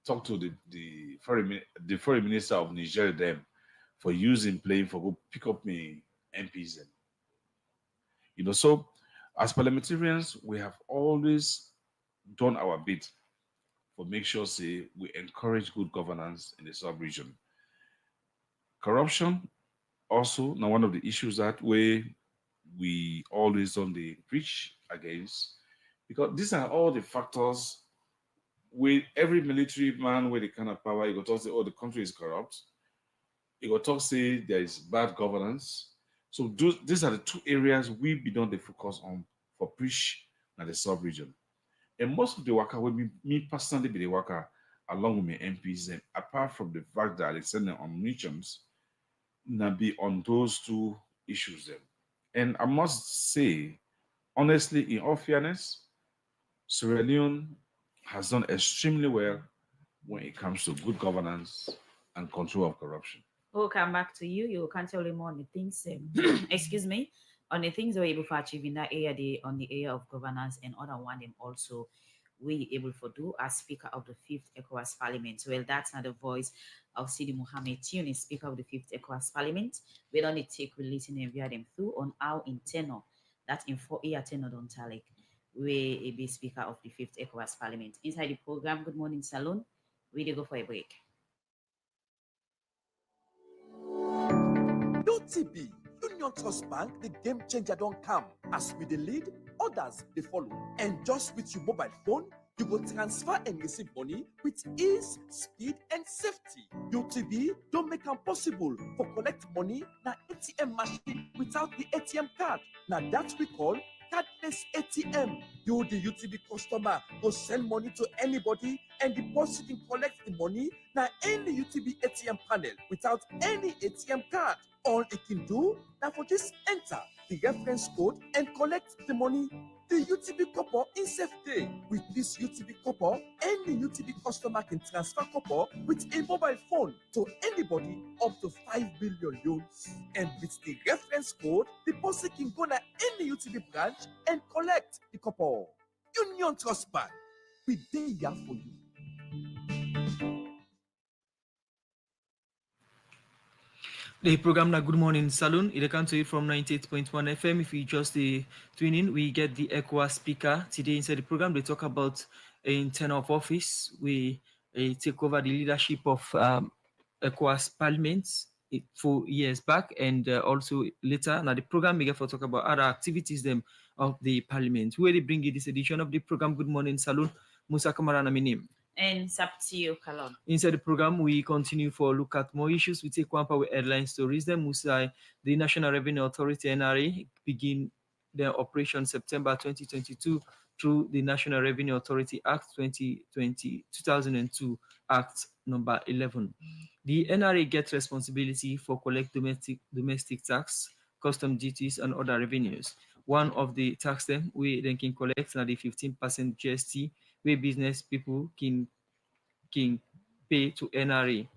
talk to the foreign minister of Niger them for using playing for go pick up me MPs. So as parliamentarians, we have always done our bit for make sure say we encourage good governance in the sub-region. Corruption also now one of the issues that we always on the preach against, because these are all the factors with every military man with the kind of power, you go talk say, oh, the country is corrupt. You go talk say there is bad governance. So these are the two areas we be done the focus on for preach in the sub-region. And most of the worker will be me personally be the worker along with my MPs, and apart from the fact that they send them on missions, now be on those two issues then. And I must say, honestly, in all fairness, Sierra Leone has done extremely well when it comes to good governance and control of corruption. We'll come back to you. You can tell him on the things, excuse me, on the things we're able to achieve in that area, on the area of governance, and other one them also we able to do as Speaker of the 5th Ecowas Parliament. Well, that's not the voice of Sidi Yayah Tunis, Speaker of the 5th Ecowas Parliament. We don't need to take releasing and via them through on our internal, that in 4-year tenor don't tell like we be Speaker of the 5th Ecowas Parliament. Inside the program, Good Morning Salon, we go for a break. UTB, Union Trust Bank, the game changer don't come. As we the lead, others they follow. And just with your mobile phone, you will transfer and receive money with ease, speed, and safety. UTB don't make it possible for collect money na ATM machine without the ATM card. Now that we call cardless ATM. You, the UTB customer, go send money to anybody and deposit and collect the money na any UTB ATM panel without any ATM card. All it can do now for just enter the reference code and collect the money. The UTB copper in safe day. With this UTB copper, any UTB customer can transfer copper with a mobile phone to anybody up to 5 billion loans. And with the reference code, the person can go to any UTB branch and collect the copper. Union Trust Bank, we there for you. The program na Good Morning Saloon. It comes to you from 98.1 FM. If you just tune in, we get the Ecowas speaker. Today inside the program, they talk about in tenure of office. We take over the leadership of Ecowas Parliament 4 years back, and also later. Now the program we get for talk about other activities them of the Parliament. Where they bring you this edition of the program Good Morning Saloon. Musa Kamara na my name. And Saptio Kalon. Inside the program, we continue for look at more issues. We take one with headline stories. Then Musa, the National Revenue Authority (NRA) begin their operation September 2022 through the National Revenue Authority Act 2002 Act number 11. The NRA gets responsibility for collect domestic tax, custom duties, and other revenues. One of the tax them we then can collect now the 15% GST, where business people can pay to NRA.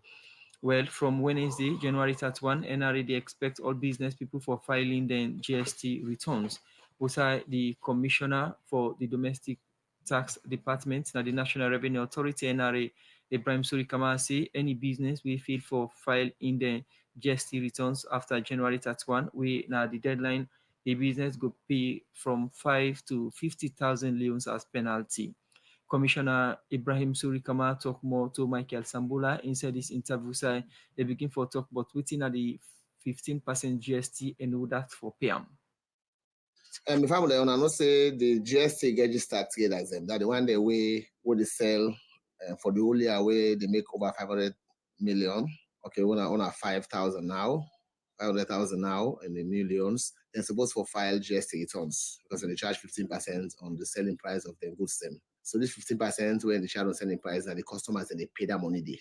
Well, from Wednesday, January 31, NRA they expect all business people for filing their GST returns. Also, the Commissioner for the Domestic Tax Department, now the National Revenue Authority, NRA, Ibrahim Surikama say any business we feel for file in the GST returns after January 31, we now the deadline, the business go pay from 5 to 50,000 leons as penalty. Commissioner Ibrahim Surikama talk more to Michael Sambula inside this interview. Say they begin for talk about within the 15% GST and all that for PM. If I would not say the GST registered traders them that the one they way what they sell for the whole year where they make over 500 million. Okay, we're on 5,000 now, 500,000 now, and the millions. They're supposed to file GST returns because they charge 15% on the selling price of their goods. Them. So this 15% when they charge on selling price, and the customers and they pay that money they,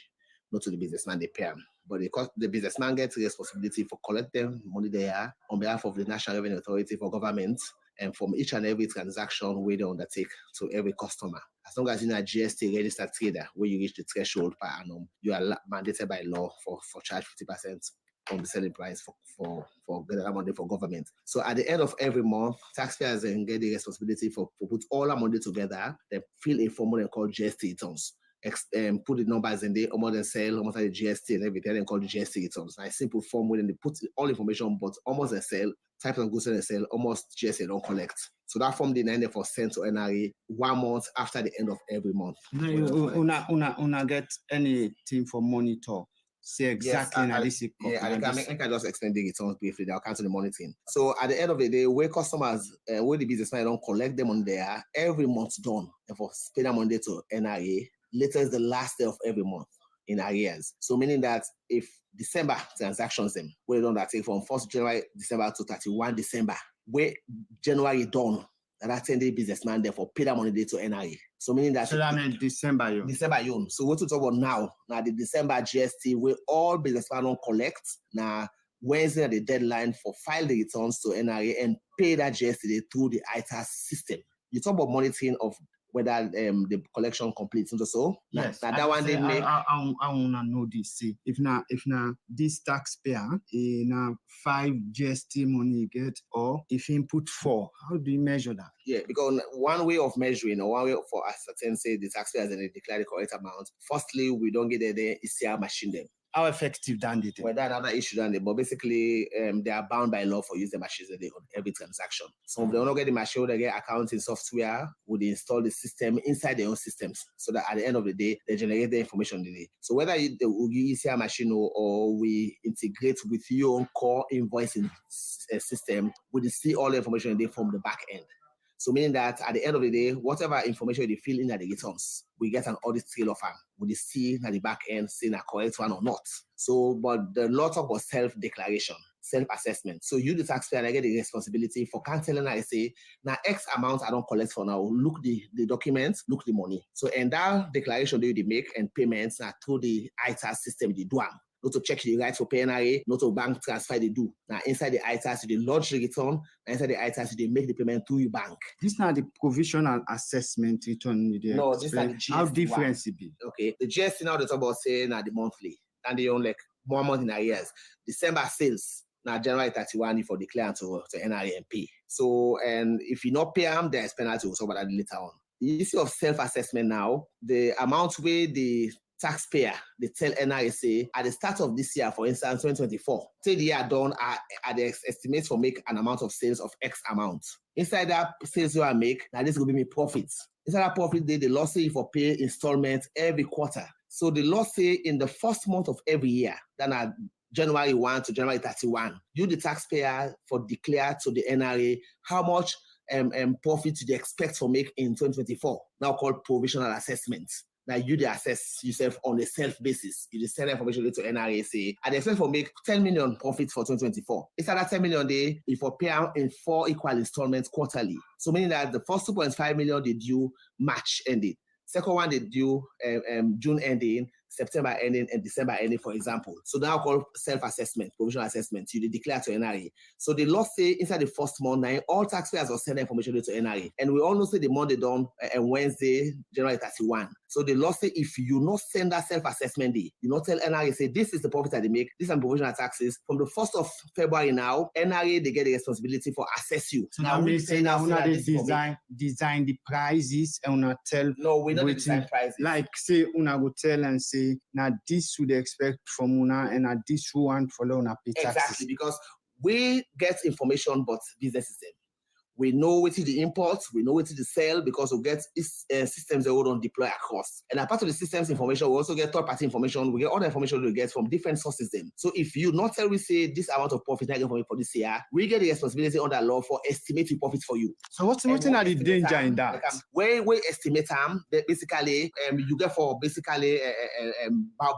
not to the businessman they pay them. But the businessman gets responsibility for collecting money they are on behalf of the National Revenue Authority for government and from each and every transaction we they undertake to every customer. As long as you're a GST registered trader, where you reach the threshold per annum, you are mandated by law for charge 50%. on the selling price for getting that money for government. So at the end of every month, taxpayers then get the responsibility for put all our money together, then fill a formula called GST returns. Put the numbers in there, almost then sell, almost like the GST and everything, then call the GST returns. A simple form where they put all information, but almost they sell, types of goods they sell, almost GST don't collect. So that form the 94 to NRA 1 month after the end of every month. Una get anything for monitor? Say exactly I can just explain the returns briefly. They'll cancel the money thing. So at the end of the day, where customers, where the businessman don't collect them on there, every month done, and for pay them on there to NRA, later is the last day of every month in arrears. So meaning that if December transactions them, we don't take from 1st January, December to 31 December, where January done, that 10-day businessman therefore pay that money there to NRA. So meaning that means December you. So what to talk about now the December GST where all businessmen don't collect now Wednesday the deadline for file the returns to NRA and pay that GST through the ITAS system. You talk about monitoring of whether the collection completes and so. Yes. Now that one they make. I wanna know this. See, if now this taxpayer in 5 GST money get, or if he input 4, how do you measure that? Yeah, because one way of measuring or one way for ascertain say the taxpayers and they declare the correct amount. Firstly, we don't get the ECR machine them. How effective than it? Well, that's another issue than it, but basically they are bound by law for using the machines on every transaction. So if they don't get the machine, they get accounting software, would install the system inside their own systems so that at the end of the day, they generate the information today. So whether they will use ECR machine or we integrate with your own core invoicing system, we see all the information they from the back end. So meaning that at the end of the day, whatever information they fill in at the returns, we get an audit trail of them. We see at the back end, saying a correct one or not. So, but the law talk about self-declaration, self-assessment. So you, the taxpayer, I get the responsibility for canceling. I say, now X amount I don't collect for now. Look the documents, look the money. So and that declaration that you make and payments now through the ITAS system, they do them. Not to check the right for PNRA, not to bank transfer they do. Now inside the ITAS, they lodge the return, and inside the ITAS, they make the payment through your bank. This is not the provisional assessment return. No, this is the GST. How different it be? Okay, the GST now they talk about saying the monthly, and they own like 1 month in arrears. December sales, now January 31 for declare to NRA and pay. So, and if you not pay them, there's penalty. We'll talk about that later on. The issue of self-assessment now, the amount where the taxpayer, they tell NRSA at the start of this year, for instance, 2024, say the year done at the estimates for make an amount of sales of X amount. Inside that sales you are make, now this will be me profits. Inside that profit, the law say for pay installments every quarter. So the law say in the first month of every year, then at January 1 to January 31, you the taxpayer for declare to the NRA how much profit you expect for make in 2024, now called provisional assessment. Now you the assess yourself on a self basis. You just send information to NRA say, I expect for make 10 million profits for 2024. It's at that 10 million day, if for pay out in 4 equal installments quarterly. So meaning that the first 2.5 million they due March ending. Second one they due June ending, September ending, and December ending, for example. So now called self-assessment, provisional assessment. You declare to NRA. So the law say inside the first month, now all taxpayers will send information to NRA. And we all know say the Monday done and Wednesday, January 31. So the law say if you not send that self-assessment day, you not tell NRA, say this is the profit that they make, this is provisional taxes. From the 1st of February now, NRA, they get the responsibility for assess you. So now we say now they design the prices and una tell. No, we don't design prices. Like say una go tell and say, now this would expect from una and now this one follow una pay taxes. Exactly, because we get information but businesses them. We know what is the imports, we know what is the sale, because we get systems that we don't deploy across. And apart of the systems information, we also get third-party information. We get all the information we get from different sources then. So if you not tell we say this amount of profit I get for this year, we get the responsibility under law for estimating profits for you. So what's the danger in that? Where we estimate them, basically you get for basically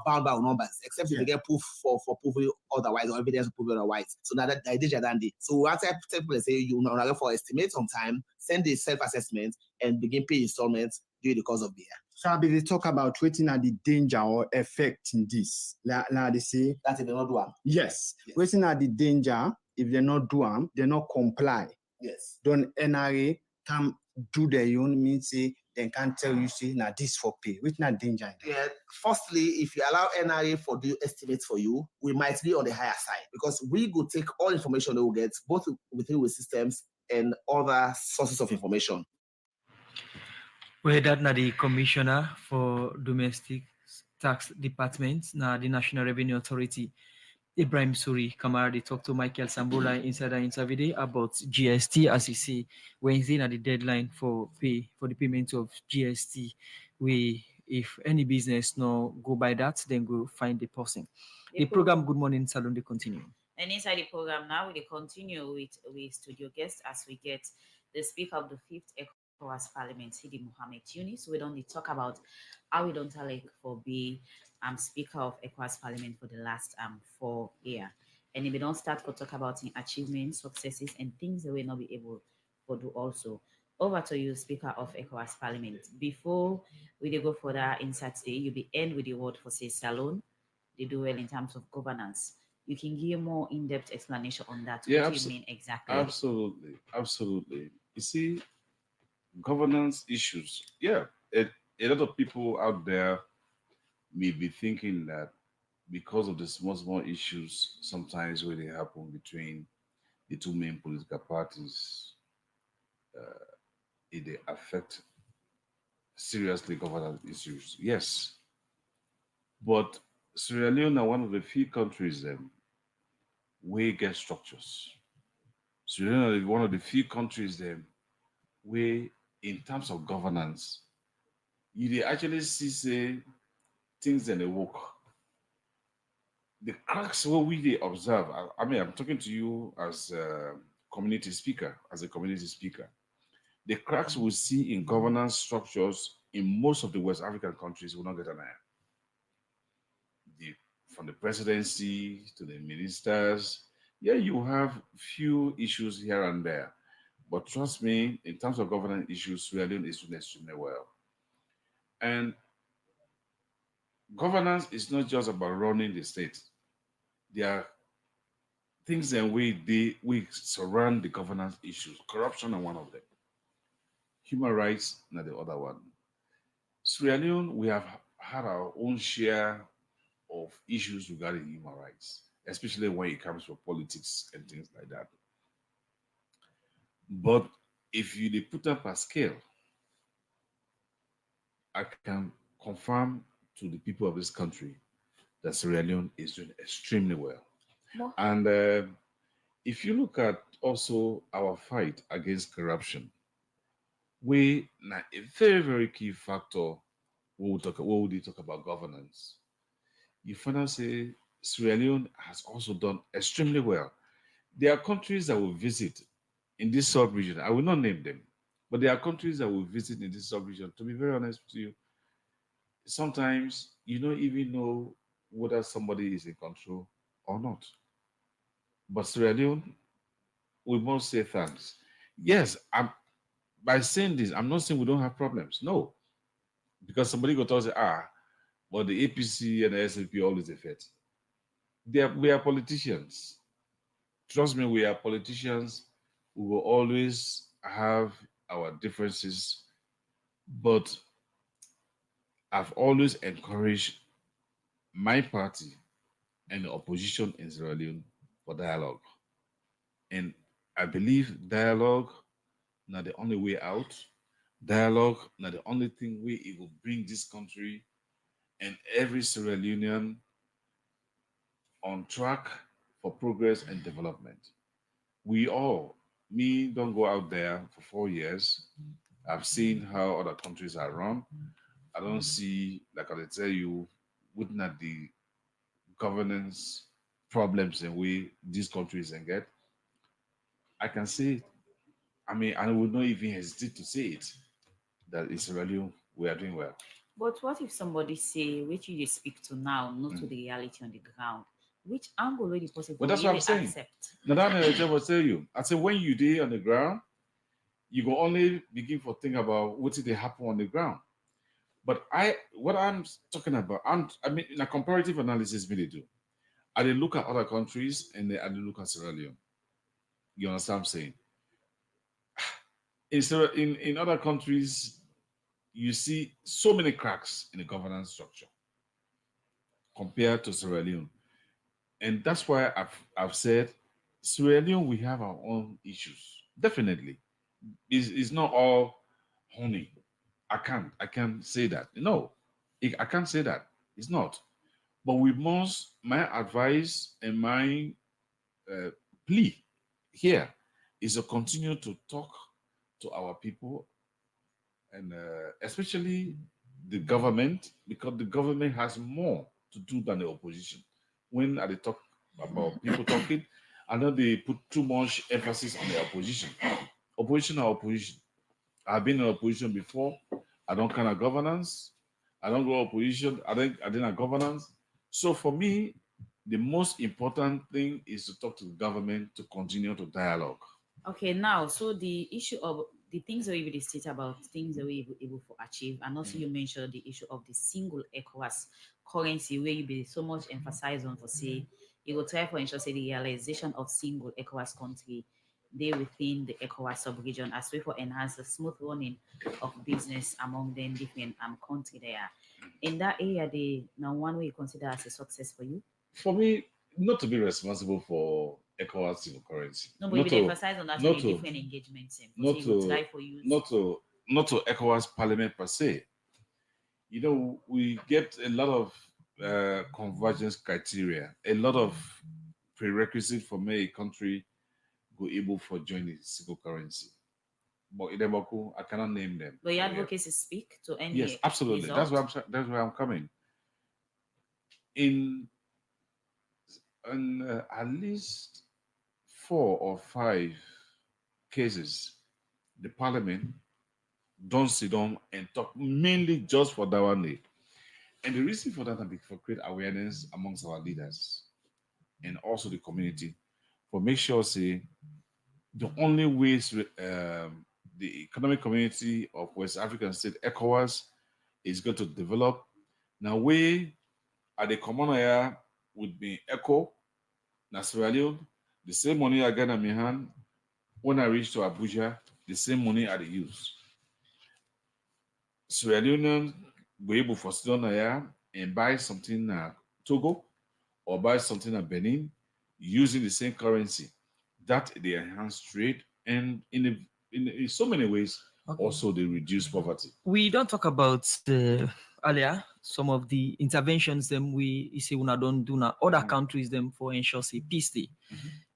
bound by numbers, except if you get proof for proving otherwise or evidence to prove otherwise. So now that I did that. So once I people say you now for estimate on time, send the self-assessment and begin pay installments during the course of the year. So I'll be talk about waiting at the danger or effect in this. Like they say that if they not do them. Yes. Waiting at the danger, if they not do them, they not comply. Yes. Don't NRA come do their own, means say they can't tell you say now this for pay, which not danger. Yeah, firstly, if you allow NRA for do estimates for you, we might be on the higher side because we could take all information that we get, both within the systems and other sources of information. We that na the Commissioner for Domestic Tax Department, na the National Revenue Authority, Ibrahim Suri Kamara, they talked to Michael Sambola inside the interview about GST. As you see, Wednesday na the deadline for the payment of GST. If any business no go by that, then go find the person. The program Good Morning Salon, they continue. And inside the program now, we continue with studio guests as we get the Speaker of the Fifth Ecowas Parliament, Sidi Mohamed Tunis. We don't talk about how we don't like for be Speaker of Ecowas Parliament for the last 4 years. And if we don't start to talk about achievements, successes, and things that we will not be able to do also. Over to you, Speaker of Ecowas Parliament. Before we go further inside today, you'll be end with the word for say Salon. They do well in terms of governance. You can give more in-depth explanation on that. Yeah, what do you mean exactly? Absolutely. You see, governance issues. Yeah, a lot of people out there may be thinking that because of the small issues sometimes where they happen between the two main political parties, they affect seriously governance issues. Yes, but Sierra Leone are one of the few countries where get structures. Sierra Leone is one of the few countries where, in terms of governance, you dey actually see say things in the work. The cracks what we dey observe. I mean, I'm talking to you as a community speaker, The cracks we see in governance structures in most of the West African countries will not get an eye. From the presidency to the ministers, yeah, you have few issues here and there. But trust me, in terms of governance issues, Sierra Leone is doing extremely well. And governance is not just about running the state. There are things in we surround the governance issues. Corruption is one of them. Human rights, not the other one. Sierra Leone, we have had our own share of issues regarding human rights, especially when it comes to politics and things like that. But if you put up a scale, I can confirm to the people of this country that Sierra Leone is doing extremely well. No. And if you look at also our fight against corruption, we now a very, very key factor when we talk about governance. You find out say Sierra Leone has also done extremely well. There are countries that will visit in this sub-region. I will not name them, but there are countries that will visit in this sub-region. To be very honest with you, sometimes you don't even know whether somebody is in control or not. But Sierra Leone, we must say thanks. Yes, by saying this, I'm not saying we don't have problems. No, because somebody go tell us, but the APC and the SLP always affect. We are politicians. Trust me, we are politicians. We will always have our differences, but I've always encouraged my party and the opposition in Sierra Leone for dialogue. And I believe dialogue not the only way out. Dialogue not the only thing where it will bring this country and every Sierra Leonean on track for progress and development. We all, me, don't go out there for 4 years. I've seen how other countries are run. I don't see, like I tell you, wouldn't that the governance problems and way these countries can get. I can say it. I mean, I would not even hesitate to say it, that in Sierra Leone, we are doing well. But what if somebody say, which you speak to now, not to the reality on the ground? Which angle will the person But that's what I'm saying. accept? Now that I will tell you. I say when you do on the ground, you go only begin for think about what did they happen on the ground. But what I'm talking about, I mean, in a comparative analysis, really do. I did look at other countries and I did look at Sierra Leone. You understand what I'm saying? In other countries, you see so many cracks in the governance structure compared to Sierra Leone. And that's why I've said Sierra Leone, we have our own issues. Definitely. It's not all honey. I can't say that. No, I can't say that. It's not. But we must, my advice and my plea here is to continue to talk to our people and especially the government, because the government has more to do than the opposition. When they talk about people talking, I know they put too much emphasis on the opposition. Opposition or opposition. I've been in opposition before. I don't kind of governance. I don't go opposition. I didn't governance. So for me, the most important thing is to talk to the government to continue to dialogue. Okay, now, so the issue of the things that we will state about things that we were able to achieve, and also you mentioned the issue of the single ECOWAS currency, where you be so much emphasized on for say you will try for ensure say the realization of single ECOWAS country they within the ECOWAS sub-region as well for enhance the smooth running of business among them different country there. In that area, they now one way you consider as a success for you? For me, not to be responsible for ECOWAS single currency. No, but we emphasize on that in different engagements. Not to ECOWAS Parliament per se. You know, we get a lot of convergence criteria, a lot of prerequisites for me a country go able for joining single currency. But in Demoko, I cannot name them. But your advocacy speak to any. Yes, absolutely. Result? That's where I'm coming. In at least 4 or 5 cases, the parliament don't sit down and talk mainly just for that one day. And the reason for that is for create awareness amongst our leaders and also the community, for make sure say the only ways the economic community of West African state ECOWAS is going to develop. Now we at the common area would be ECO, na Sierra Leone, the same money I get in my hand when I reach to Abuja, the same money I use. Sierra Leone be able for sit down here and buy something Togo or buy something at Benin using the same currency. That they enhance trade and in so many ways also they reduce poverty. We don't talk about earlier some of the interventions them we say we don't do now other countries them for ensure say peace day.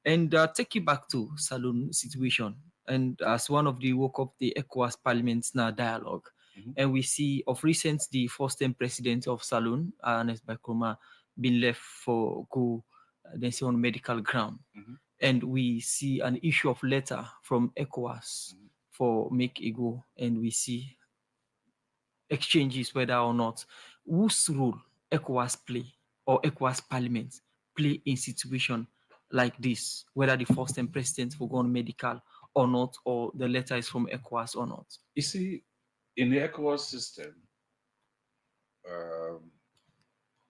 And take you back to Saloon situation. And as one of the woke up the ECOWAS Parliament's now dialogue. And we see of recent the first time president of Saloon, Ernest Bakroma, been left for go then say on medical ground. And we see an issue of letter from ECOWAS for make a go, and we see exchanges whether or not whose role ECOWAS play or ECOWAS Parliament play in situation like this, whether the first time president will go on medical or not, or the letter is from ECOWAS or not. You see, in the ECOWAS system,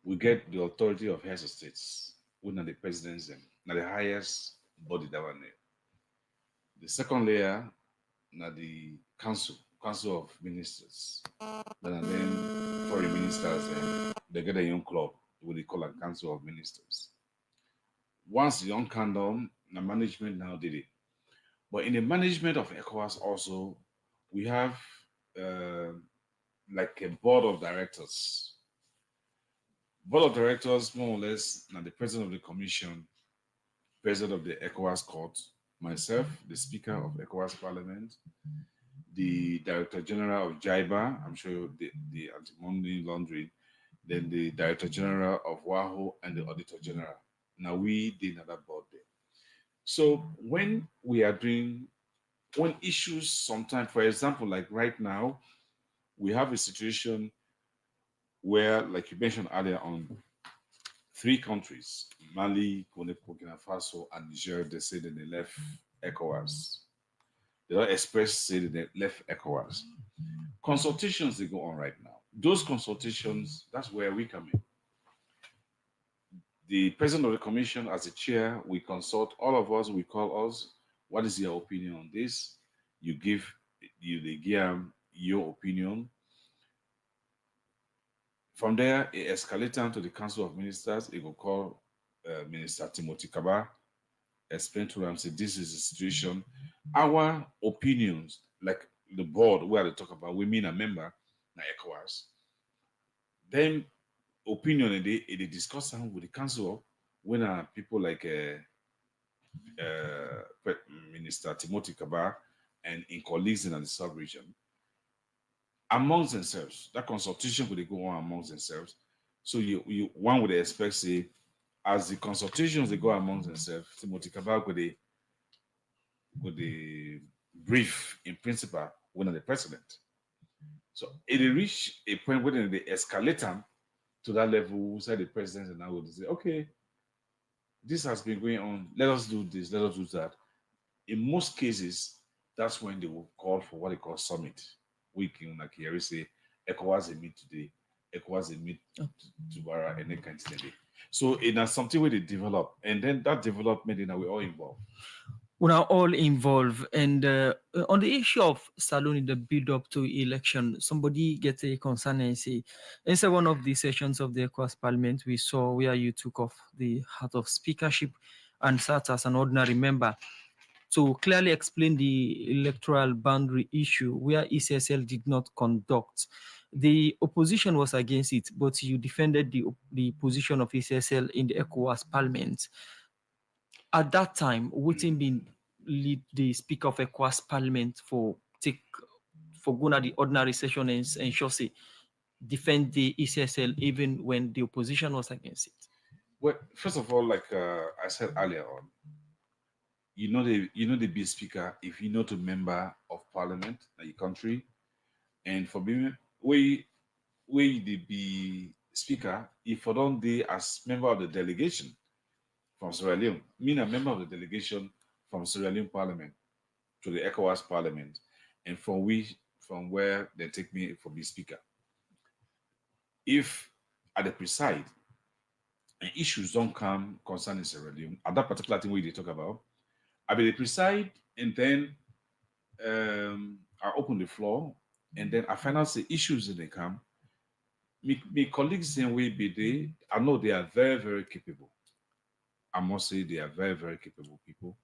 we get the authority of heads of states, we know the presidents, now the highest body that one there. The second layer, now the council of ministers. Then foreign ministers, and they get a young club, what they call a council of ministers. Once the young condom, the management now did it. But in the management of ECOWAS also, we have like a board of directors. Board of directors, more or less, now the president of the commission, president of the ECOWAS court, myself, the speaker of ECOWAS parliament, the director general of JIBA, I'm sure the anti-money laundering, then the director general of WAHO, and the auditor general. Now we did another board there. So when we are doing, when issues sometimes, for example, like right now, we have a situation where, like you mentioned earlier on, 3 countries, Mali, Burkina Faso, and Niger, they say that they left ECOWAS. They don't express say that they left ECOWAS. Consultations, they go on right now. Those consultations, that's where we come in. The president of the commission, as a chair, we consult all of us, we call us, what is your opinion on this? You give, they give your opinion. From there, it escalated to the Council of Ministers. It will call Minister Timothy Kaba, explain to them, say, this is the situation. Our opinions, like the board where they talk about, we mean a member, na Ecowas. Then opinion, and they discuss with the council when people like Minister Timothy Kaba and in colleagues in the sub-region, amongst themselves, that consultation could go on amongst themselves. So one would expect, say, as the consultations they go amongst themselves, Timothy Kaba could they brief in principle when the president. So it reach a point where they escalate them to that level, say the president and now would say, okay, this has been going on, let us do this, let us do that. In most cases, that's when they will call for what they call summit. We can like here say Ecowas a meet today, Ecowas a meet tomorrow, and they can't stay. So it has something where they develop, and then that development, we're all involved. We are all involved, and on the issue of Salone in the build-up to election, somebody gets a concern and say, inside one of the sessions of the Ecowas Parliament, we saw where you took off the hat of speakership and sat as an ordinary member to clearly explain the electoral boundary issue where ECSL did not conduct. The opposition was against it, but you defended the position of ECSL in the Ecowas Parliament. At that time, wouldn't been lead the Speaker of Ecowas Parliament for going at the ordinary session and ensure say defend the ECSL even when the opposition was against it? Well, first of all, like I said earlier on, you know the be speaker if you know the member of parliament in your country, and for me, we the be speaker if I don't be as member of the delegation from Sierra Leone, mean a member of the delegation from Sierra Leone Parliament to the ECOWAS Parliament, and from where they take me for be speaker. If at the preside and issues don't come concerning Sierra Leone, at that particular thing we they talk about, I be the preside, and then I open the floor, and then I find out the issues that they come. My colleagues in way be they, I know they are very, very capable. I must say they are very, very capable people.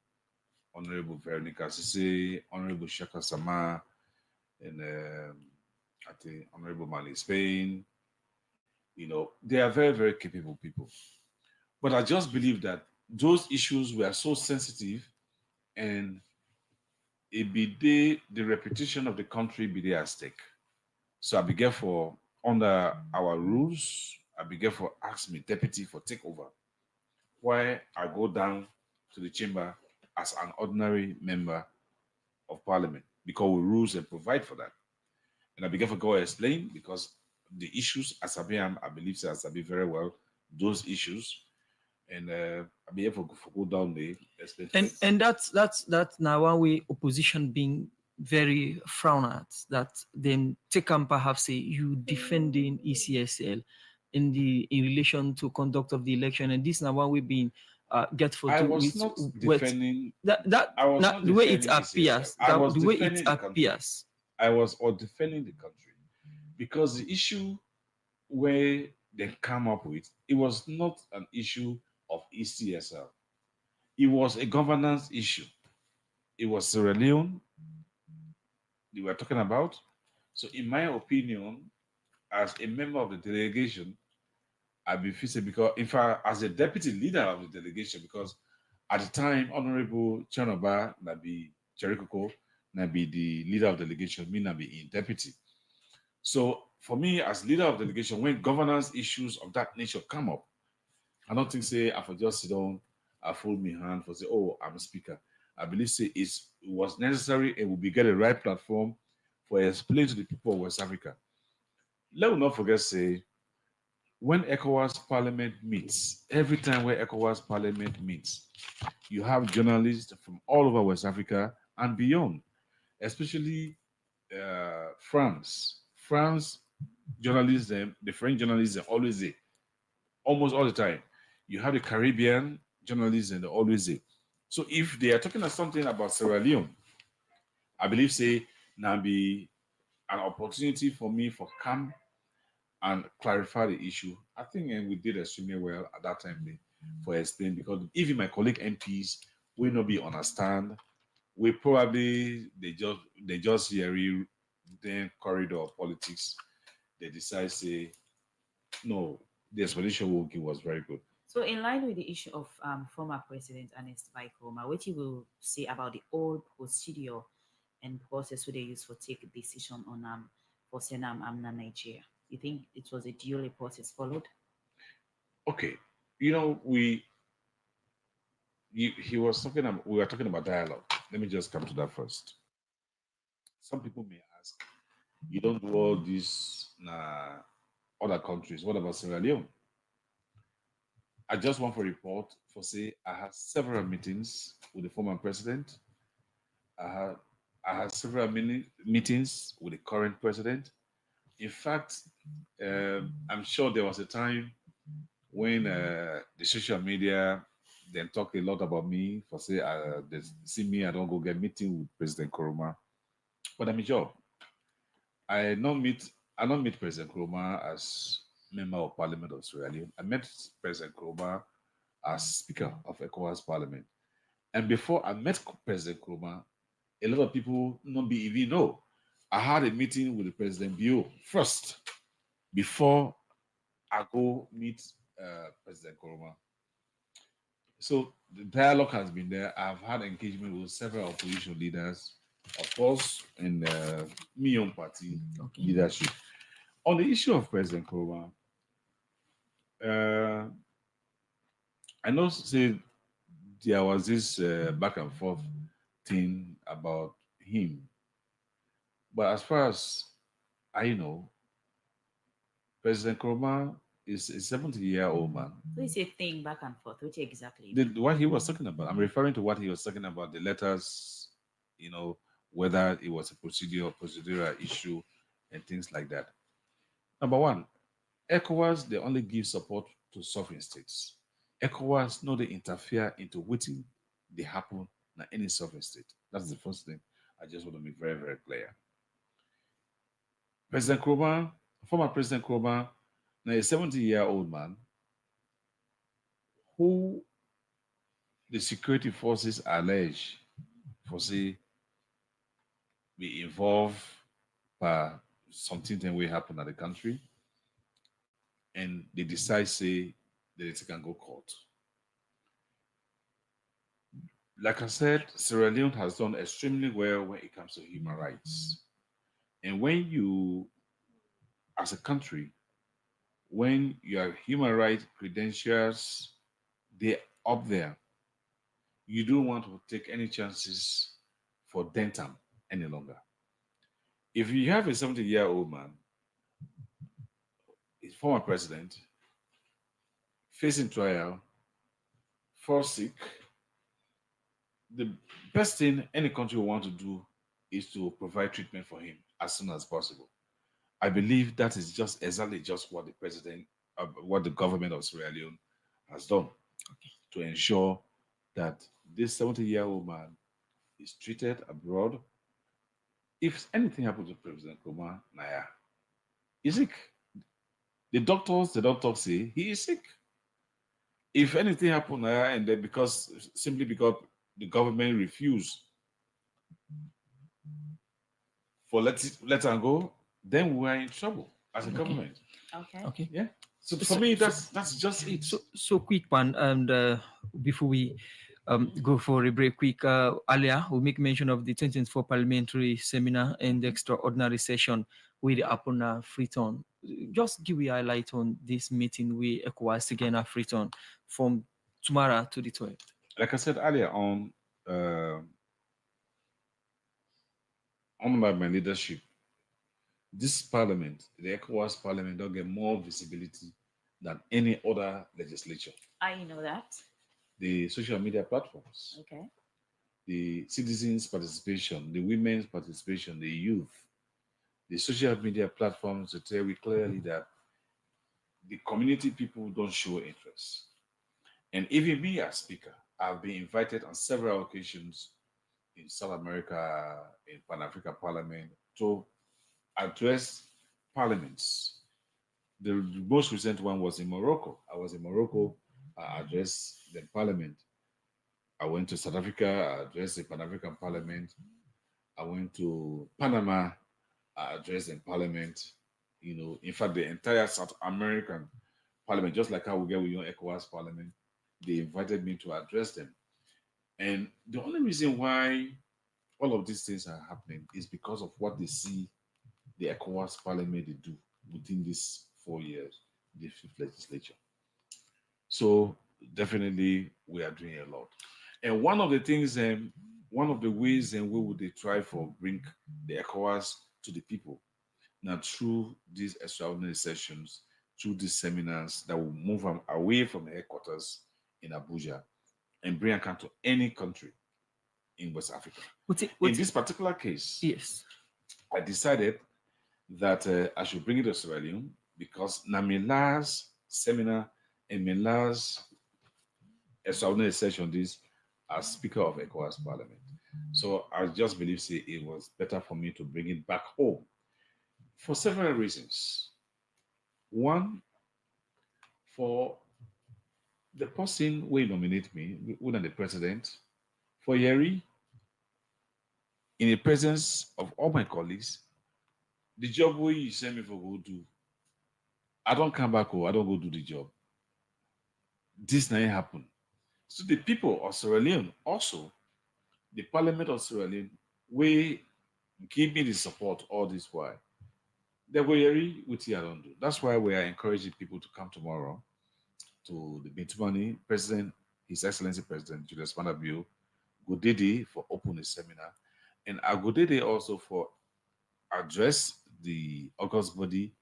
Honorable Veronica Sise, Honorable Shaka Sama, and I think Honorable Mali Spain. They are very, very capable people. But I just believe that those issues were so sensitive, and it be the reputation of the country be there at stake. So I began for, under our rules, I began for ask me deputy for takeover, why I go down to the chamber as an ordinary member of parliament, because we rules and provide for that. And I began for go explain, because the issues, as I believe as I be very well, those issues, and I be able to go down there. And that's now one way opposition being very frown at, that then take and perhaps say you defending ECSL in relation to conduct of the election, and this now one way being get for I was not defending the way it appears. I was defending the country, because the issue where they come up with, it was not an issue of ECSL. It was a governance issue. It was Sierra Leone they were talking about. So in my opinion, as a member of the delegation, I've been facing, because in fact, as a deputy leader of the delegation, because at the time, Honorable Chanoba Nabi Cherikoko Nabi the leader of the delegation, me Nabi in deputy. So for me, as leader of the delegation, when governance issues of that nature come up, I don't think say I for just sit down, I fold my hand for say, oh, I'm a speaker. I believe say it was necessary and will be get a right platform for explain to the people of West Africa. Let us not forget say, when ECOWAS Parliament meets, every time where ECOWAS Parliament meets, you have journalists from all over West Africa and beyond, especially France. France journalism, the French journalism always there, almost all the time. You have the Caribbean journalism, they're always there. So if they are talking about something about Sierra Leone, I believe say now be an opportunity for me for come and clarify the issue. I think we did extremely well at that time for explaining, because even my colleague MPs will not be understand. We probably they just hear then corridor of politics. They decide say no, the explanation we give was very good. So, in line with the issue of former President Ernest Bai Koroma, what you will say about the old procedure and process who they use for take a decision on for Senam Amna Nigeria? You think it was a duly process followed? Okay, he was talking about, we were talking about dialogue. Let me just come to that first. Some people may ask, you don't do all this in other countries. What about Sierra Leone? I just want to report for say I had several meetings with the former president. I had several meetings with the current president. In fact, I'm sure there was a time when the social media then talk a lot about me for say they see me, I don't go get meeting with President Koroma. But I'm a job. I don't meet President Koroma as member of Parliament of Sierra Leone. I met President Koroma as Speaker of Ecowas Parliament. And before I met President Koroma, a lot of people not be even know. I had a meeting with the President Bio first before I go meet President Koroma. So the dialogue has been there. I've had engagement with several opposition leaders, of course, in the Mion Party leadership. On the issue of President Koroma, I know say there was this back and forth thing about him. But as far as I know, President Koroma is a 70-year-old man. So you say thing back and forth, which exactly? What he was talking about, I'm referring to what he was talking about, the letters, whether it was a procedural issue and things like that. Number one, ECOWAS, they only give support to sovereign states. ECOWAS, no, they interfere into waiting they happen in any sovereign state. That's the first thing I just want to make very, very clear. President Koroma, former President Koroma, now a 70-year-old man who the security forces allege for say be involved by something that will happen at the country, and they decide say that it can go court. Like I said, Sierra Leone has done extremely well when it comes to human rights. And when you, as a country, when your human rights credentials, they're up there, you don't want to take any chances for Dentam any longer. If you have a 70-year-old man, a former president, facing trial, fall sick, the best thing any country will want to do is to provide treatment for him as soon as possible. I believe that is just exactly just what the president, what the government of Sierra Leone has done to ensure that this 70-year-old man is treated abroad. If anything happens to President Koroma, Naya, he's sick. The doctors say he is sick. If anything happens, Naya, and then simply because the government refused for let him go, then we are in trouble as a government. Okay. Yeah. So for me, that's just it. So quick one, and before we go for a break, earlier we make mention of the 2024 parliamentary seminar and the extraordinary session with Apona Freetown. Just give a highlight on this meeting with ECOWAS again at Freetown from tomorrow to the 12th. Like I said earlier on, under my leadership, this parliament, the ECOWAS parliament, don't get more visibility than any other legislature. I know that. The social media platforms, Okay. the citizens' participation, the women's participation, the youth, the social media platforms to tell you clearly that the community people don't show interest. And even me as speaker, I've been invited on several occasions in South America, in Pan-African Parliament, to address parliaments The most recent one was in Morocco. I was in Morocco, I addressed the parliament. I went to South Africa, I addressed the Pan-African Parliament. I went to Panama, I addressed the parliament. You know, in fact, the entire South American Parliament, just like how we get with your Ecowas Parliament, they invited me to address them. And the only reason why all of these things are happening is because of what they see the Ecowas Parliament they do within these 4 years, the fifth legislature. So definitely we are doing a lot. And one of the things, one of the ways and we would they try for bring the ECOWAS to the people. Now through these extraordinary sessions, through these seminars that will move them away from the headquarters in Abuja and bring account to any country in West Africa. In this particular case, yes, I decided that I should bring it to Sierra Leone because na my last seminar and my last extraordinary session this as Speaker of ECOWAS Parliament. So I just believe say it was better for me to bring it back home for several reasons. One, for the person who nominate me, who the president, for Yeri, in the presence of all my colleagues, the job where you send me for go do, I don't come back home, I don't go do the job. This now happen. So the people of Sierra Leone also, the Parliament of Sierra Leone, we give me the support all this while. They go here with I don't do. That's why we are encouraging people to come tomorrow to the Bintumani President, His Excellency President Julius Manabio, Godede for open a seminar, and Agodede also for address the August body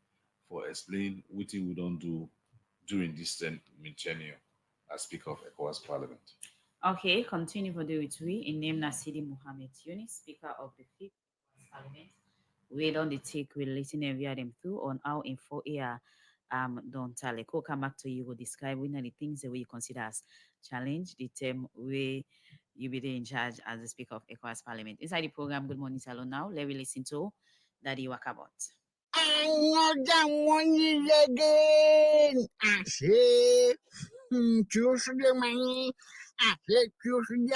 for explain what we don't do during this tenure as Speaker of ECOWAS Parliament. Okay, continue for the retreat in name Nasidi Mohammed Tunis, Speaker of the Fifth Parliament. We don't take we listen and via them through on our info here. Don't tell it. Come back to you will describe when the things that we consider as challenge, the term where you be there in charge as the Speaker of ECOWAS Parliament. Inside the program, Good Morning Salon now. Let me listen to Daddy Wakabot. Another morning again. I say, Tuesday money. I say Tuesday.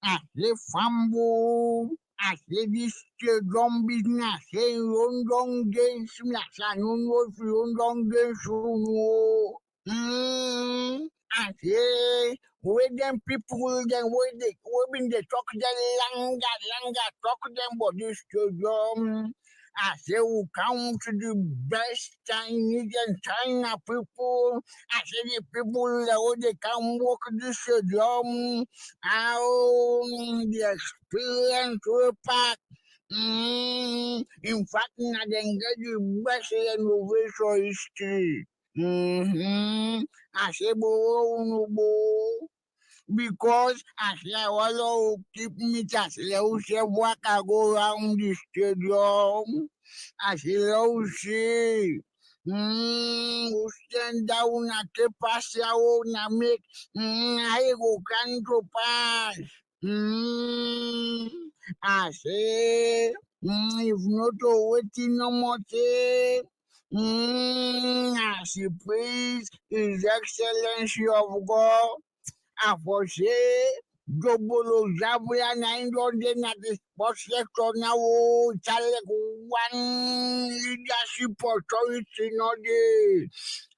I say Fambo. I say this drum business. I say London games. I know London games. I say, where them people, then where been they talk them longer, talk them about this stadium. I say, we come to the best Chinese and China people. I say, the people that they can work this stadium. How the experience will pack. In fact, now they get the best innovation history. I say, because I say, I want to keep me just walk I go around the stadium. I say, see. Stand down at the pass na make I go can pass. I say, if not waiting no more say. I say, praise His Excellency of God. I for say, Jobolo Zabula 900 at the sports sector now, one leadership authority no day.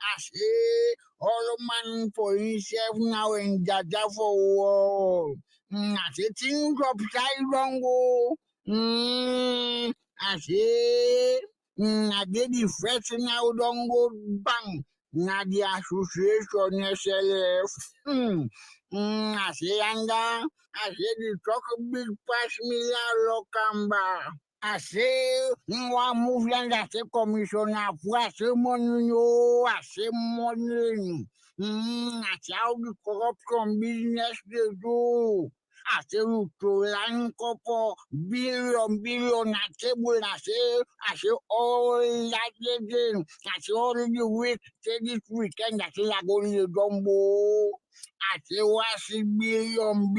I say, all man for himself now and Jaja for war. I say, things upside down go. I say, I did the first now don't go bang. Na the association SLF. I say, and I say, the talk big pass me la locamba. I say, one move and I say, commissioner, I say, money, no, I say, money. I say, how the corruption business they do. I say, to line couple billion at table. I say, all that again. I say, all the week, say this weekend, I say, I go to the Jumbo. I say, what's a billion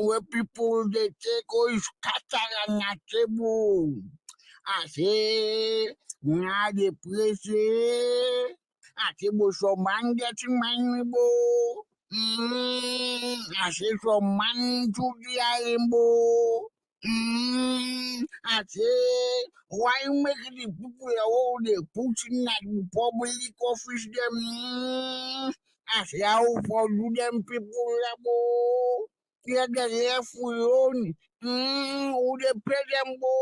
where people they take all scatter and at table. I say, Nga depressé. Ate bo some man getting money bo. I say some man to the rainbow. I say, why make the people all the pushing at the public office them? I say, how for do them people bo? Yeah, the left we own. Who they pay them bo?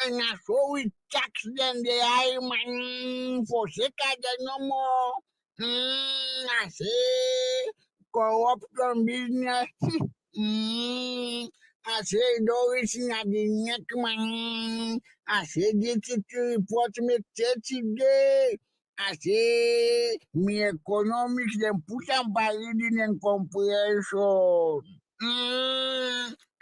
And I saw we tax them the high man for sicker than no more. I say corruption business. I say Doris in the neck man. I say get it to report me 30 days. I say me economics them put them by reading and comprehension.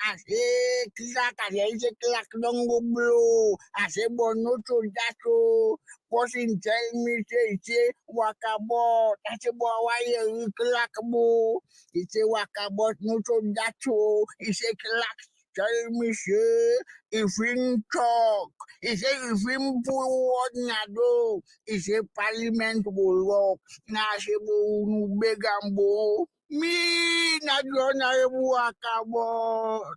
I say I say clock don't go blow. I say but no to that so person tell me say wakabot. I say boy why you clock bo? He say wakabot no to that so he say clock tell me say if him talk. He say if him pull what na do. He say parliament will work. Na say bo no beg am bo. Me na honorable wakabot.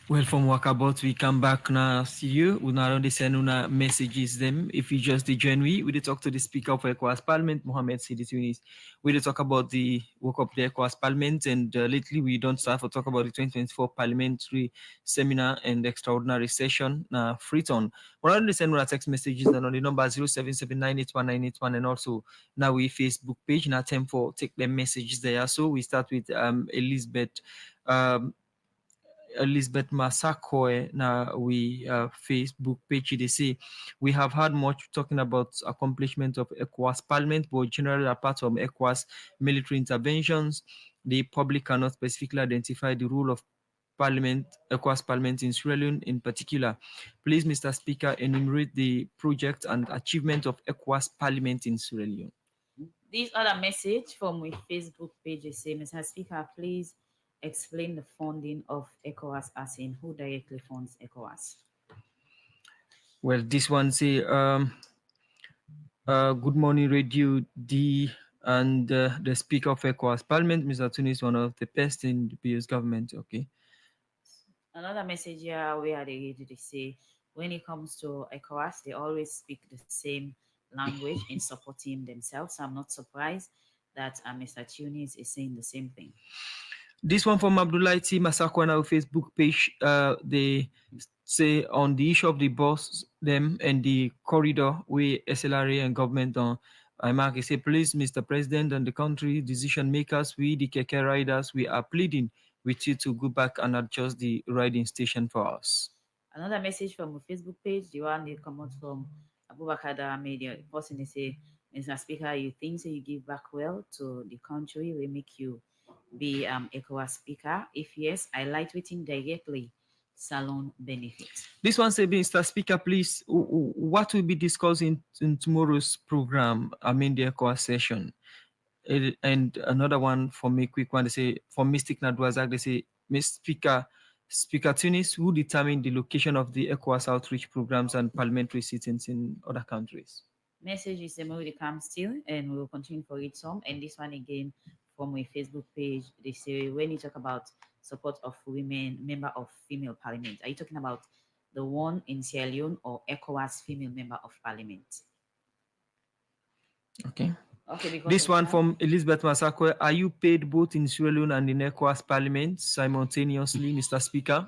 Well, from Walkabout, we come back now. See you. We not only send una messages them. If you just join we did talk to the Speaker of Ecowas Parliament, Mohamed Yayah Tunis. We did talk about the work of the Ecowas Parliament, and lately we don't start to talk about the 2024 Parliamentary Seminar and Extraordinary Session. Freeton. We not only send una text messages and on the number 0779819181, and also now we Facebook page. Now time for take the messages there. So we start with Elizabeth. Elizabeth Massakoe na we Facebook page they say we have had much talking about accomplishment of ECOWAS Parliament, but generally apart from ECOWAS military interventions, the public cannot specifically identify the role of Parliament, ECOWAS Parliament in Sierra Leone in particular. Please, Mr. Speaker, enumerate the project and achievement of ECOWAS Parliament in Sierra Leone. This other message from my Facebook page is saying, Mr. Speaker, please explain the funding of ECOWAS, as in who directly funds ECOWAS. Well, this one say, good morning, Radio D, and the Speaker of ECOWAS Parliament, Mr. Tunis, one of the best in the PO's government. Okay. Another message here where they say, when it comes to ECOWAS, they always speak the same language in supporting themselves. So I'm not surprised that Mr. Tunis is saying the same thing. This one from Abdullah T. Masako on our Facebook page. They say on the issue of the bus, them and the corridor where SLRA and government on. I say, please, Mr. President and the country decision makers, we the Keke riders, we are pleading with you to go back and adjust the riding station for us. Another message from the Facebook page, the one they come out from Abubakar Media. The person they say, Mr. Speaker, you think so you give back well to the country, we make you be ECOWAS Speaker? If yes, I like waiting directly salon benefits. This one say, Mr. Speaker, please, what will be discussed in tomorrow's program? I mean the ECOWAS session. And another one for me, quick one, they say, for Mystic Nadwazak, they say, Mr. Speaker Tunis, who determine the location of the ECOWAS outreach programs and parliamentary sittings in other countries? Message is the movie come still, and we will continue for it some. And this one again from my Facebook page, they say, when you talk about support of women, member of female parliament, are you talking about the one in Sierra Leone or ECOWAS female member of parliament? Okay. Okay. This one from Elizabeth Masako. Are you paid both in Sierra Leone and in ECOWAS Parliament simultaneously, Mr. Speaker?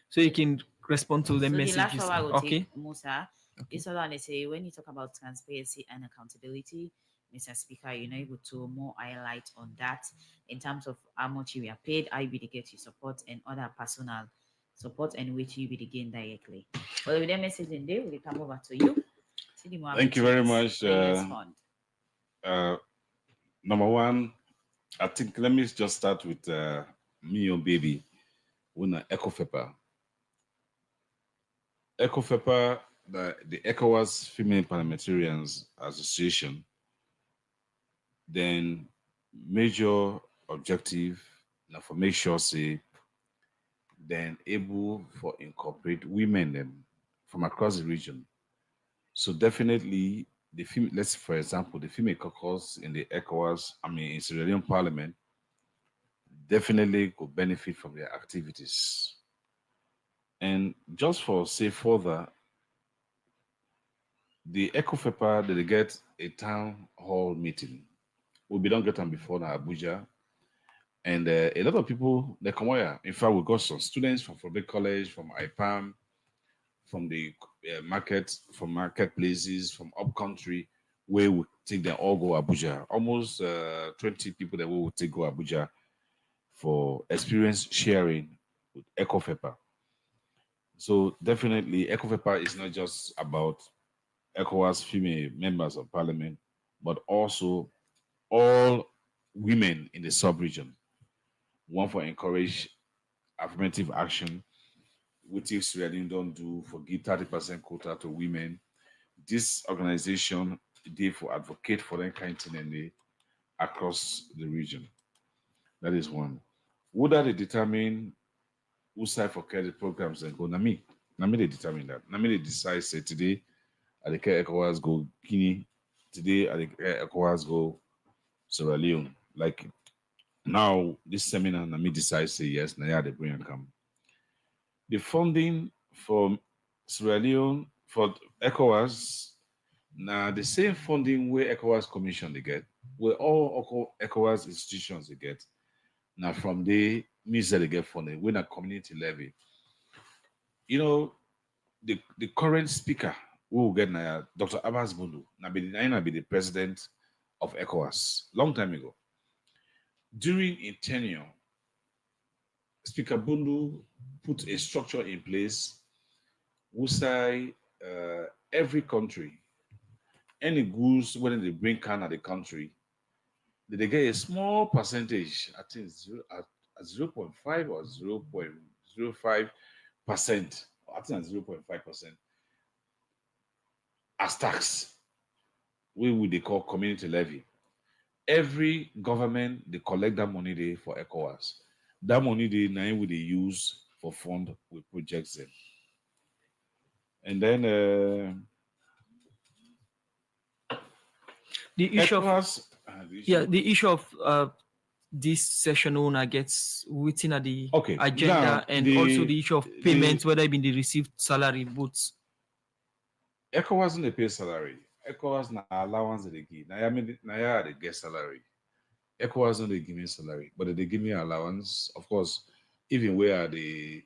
So you can respond to the messages. The last one okay. Musa. This one they say, when you talk about transparency and accountability, Mr. Speaker, you're not able to more highlight on that in terms of how much you are paid, how you will get your support, and other personal support, and which you will gain directly. Well, with that message in there, we'll come over to you. Thank you very much. Number one, I think let me just start with me, your baby, with ECOFEPA. ECOFEPA, the ECOWAS Female Parliamentarians Association, then major objective now for make sure say then able for incorporate women them from across the region. So definitely let's for example, the female caucus in the Ecowas, in Sierra Leone Parliament, definitely could benefit from their activities. And just for say further, the ECOFEPA, they get a town hall meeting. We don't get them before now, Abuja. And a lot of people, they come here. In fact, we got some students from Forbes College, from IPAM, from the from marketplaces, from upcountry, where we take them all go Abuja. Almost 20 people that we will take go Abuja for experience sharing with ECOFEPA. So definitely, ECOFEPA is not just about ECOWAS female members of parliament, but also all women in the sub-region. One for encourage affirmative action, which if Sierra Leone don't do, for give 30% quota to women. This organization, they for advocate for that kind of thing and they across the region. That is one. Would that determine who side for care the programs and go? Nami they determine that. Nami they decide say today at the care ECOWAS go Guinea, today at the care ECOWAS go Sierra Leone. Like now this seminar Nami decide say yes, now yeah, they bring and come. The funding for Sierra Leone for ECOWAS, now the same funding where ECOWAS Commission they get, where all ECOWAS institutions they get. Now from the means that they get funding, when a community levy. You know, the current speaker who will get now, Dr. Abbas Bundu, now be the president of ECOWAS long time ago. During a tenure, Speaker Bundu put a structure in place who say every country, any goods when they bring can at the country, they get a small percentage, I think 0.5 or 0.05%, I think 0.5% as tax, we they call community levy. Every government, they collect that money there for ECOWAS. That money they now will they use for fund with projects them. And then the issue ECOWAS, of the issue of this session owner gets within at the agenda, now, and also the issue of payments, whether it been the received salary both. ECOWAS don't pay salary. ECOWAS na allowance they give. Now they get salary. ECOWAS don't they give me salary, but they give me allowance. Of course, even where I did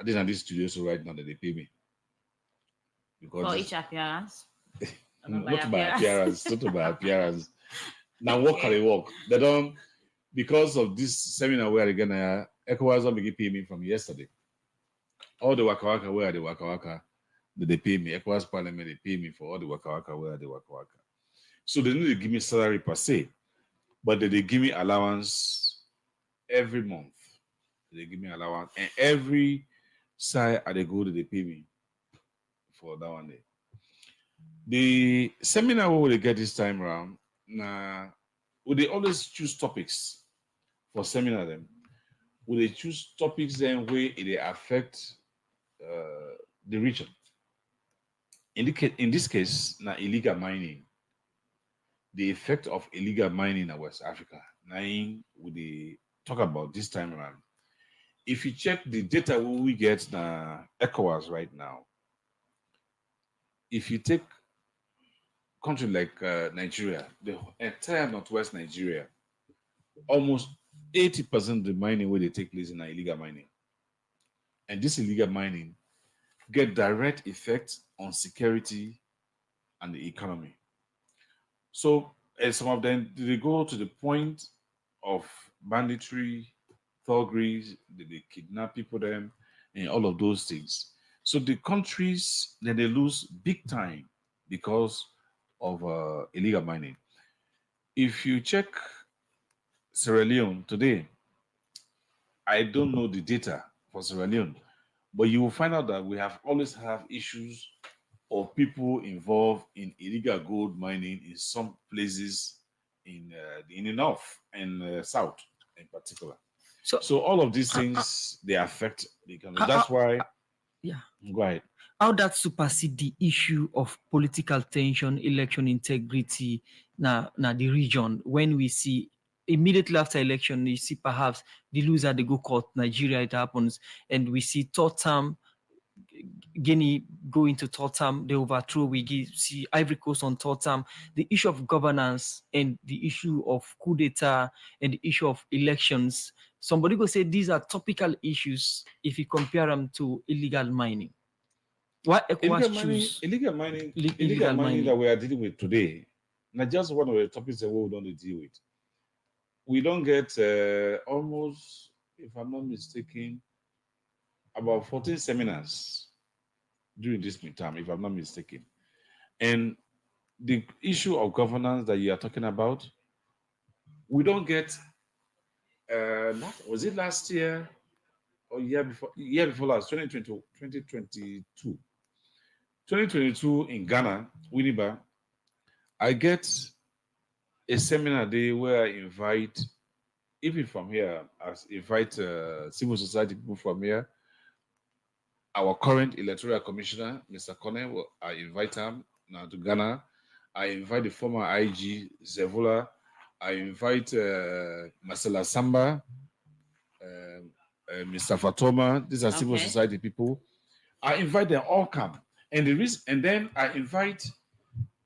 in this studio so right now that they pay me. Because for each appearance. Not by appearance, not by appearance. Now work can they work? They don't, because of this seminar where again ECOWAS don't begin pay me from yesterday. All the waka waka where the waka waka that they pay me, ECOWAS Parliament they pay me for all the waka waka where the waka waka. So they don't give me salary per se, but they give me allowance every month. They give me allowance, and every side they go they pay me for that one day. The seminar we will get this time around, will they always choose topics for seminar them? Will they choose topics then where they affect the region? In this case, now illegal mining, the effect of illegal mining in West Africa. Now, will they talk about this time around? If you check the data we get now, ECOWAS right now, if you take country like Nigeria, the entire northwest Nigeria, almost 80% of the mining where they take place in illegal mining. And this illegal mining get direct effect on security and the economy. So some of them, they go to the point of banditry, thuggery, they kidnap people them, and all of those things. So the countries, then they lose big time because of illegal mining. If you check Sierra Leone today, I don't know the data for Sierra Leone, but you will find out that we have always have issues of people involved in illegal gold mining in some places in the north and south in particular. So all of these things they affect the economy. That's why. Yeah. Go ahead. How that supersede the issue of political tension, election integrity, na the region. When we see immediately after election, you see perhaps the loser they go court, Nigeria, it happens, and we see third term Guinea go into third term, they overthrow. We see Ivory Coast on third term. The issue of governance and the issue of coup d'etat and the issue of elections. Somebody go say these are topical issues if you compare them to illegal mining. Why Ecowas choose illegal mining that we are dealing with today? Not just one of the topics that we don't deal with. We don't get almost, if I'm not mistaken, about 14 seminars during this midterm, if I'm not mistaken. And the issue of governance that you are talking about, we don't get, was it last year or year before last, 2022. 2022 in Ghana, Winneba, I get a seminar day where I invite, even from here, I invite civil society people from here, our current electoral commissioner, Mr. Kone, I invite him now to Ghana. I invite the former IG, Zevula. I invite Marcela Samba, Mr. Fatoma. These are civil society people. I invite them all come. And then I invite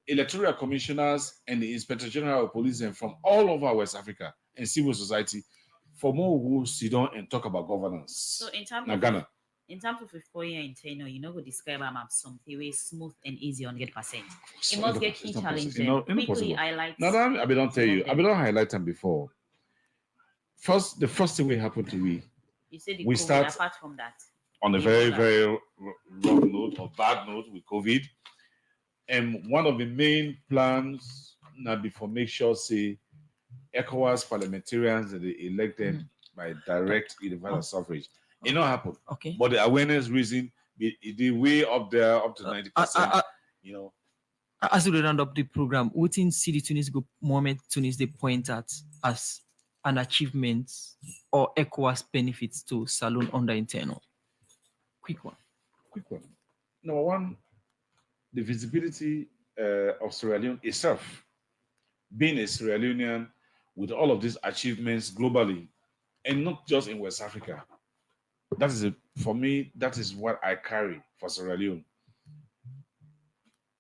electoral commissioners and the Inspector General of Police and from all over West Africa and civil society for more who sit down and talk about governance. So in terms of Ghana. In terms of a 4-year tenure, you know, go describe them as something very smooth and easy on 100%. It must get key challenges. Quickly highlight. No, I don't tell you. I don't highlight them before. The first thing will happen to me. You said we COVID, start apart from that. On a very, very wrong note or bad note with COVID. And one of the main plans now before make sure say Ecowas parliamentarians that they elected by direct universal suffrage. It not happen. Okay. But the awareness reason the way up there up to 90%. You know. As we round up the program, within CD Tunis go Mohamed Tunis they point at as an achievement or Ecowas benefits to Saloon under internal. Quick one. Number one, the visibility of Sierra Leone itself. Being a Sierra Leonean with all of these achievements globally, and not just in West Africa. That is for me, that is what I carry for Sierra Leone.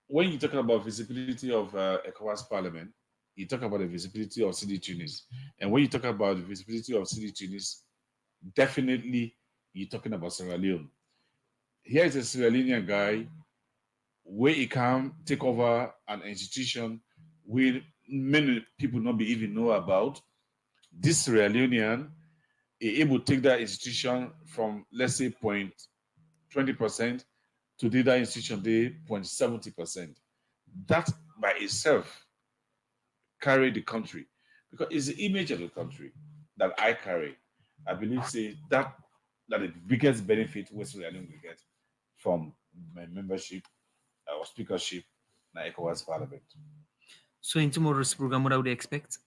When you talk about visibility of Ecowas Parliament, you talk about the visibility of CD Tunis. And when you talk about the visibility of CD Tunis, definitely you're talking about Sierra Leone. Here is a Sierra Leonean guy where he can take over an institution where many people not be even know about. This Sierra Leonean is able to take that institution from, let's say, 0.20% to the other institution there 0.70%. That by itself carry the country because it's the image of the country that I carry. I believe say that the biggest benefit West Sierra Leone will get from my membership or speakership in the Ecowas Parliament. So in tomorrow's program, what would you expect?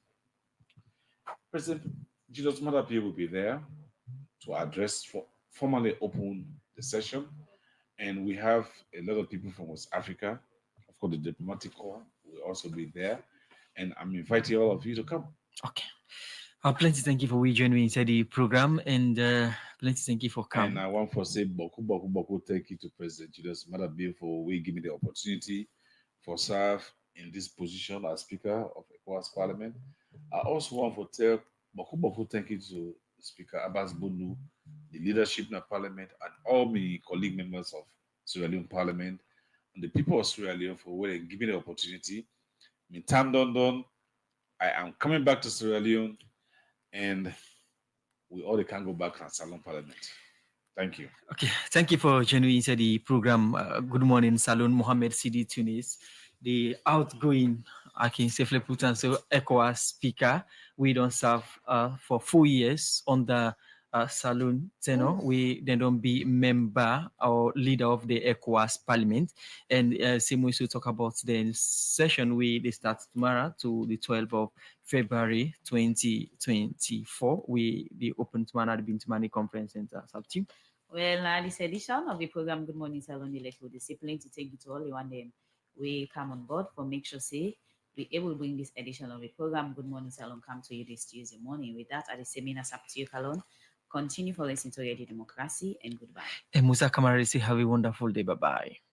President Julius Madapie will be there to address, formally open the session. And we have a lot of people from West Africa. Of course, the diplomatic corps will also be there. And I'm inviting all of you to come. Okay. Plenty thank you for joining me inside the program and plenty thank you for coming. And I want to say boku thank you to President Julius Madapie for giving me the opportunity for serve in this position as Speaker of Ecowas Parliament. I also want to tell boku thank you to Speaker Abbas Boulou, the leadership in the Parliament, and all my colleague members of Sierra Leone Parliament, and the people of Sierra Leone for giving me the opportunity. In time done, I am coming back to Sierra Leone, and we all can go back to Salon Parliament. Thank you. Okay, thank you for joining inside the program. Good morning, Salon Mohamed CD Tunis, the outgoing, I can safely put on so ECOWAS speaker. We don't serve for 4 years under Salon Teno, we then don't be member or leader of the Ecowas Parliament. And same we should talk about the session they start tomorrow to the 12th of February 2024. The open tomorrow at the Bintumani Conference Center. Sabti. Well, this edition of the program Good Morning Salon, the electoral discipline to take you to all the one them we come on board for make sure say we able to bring this edition of the program Good Morning Salon come to you this Tuesday morning. With that, at the seminar Sabti Salon. Continue for listening to Radio Democracy and goodbye. And Musa Kamarisi, have a wonderful day. Bye-bye.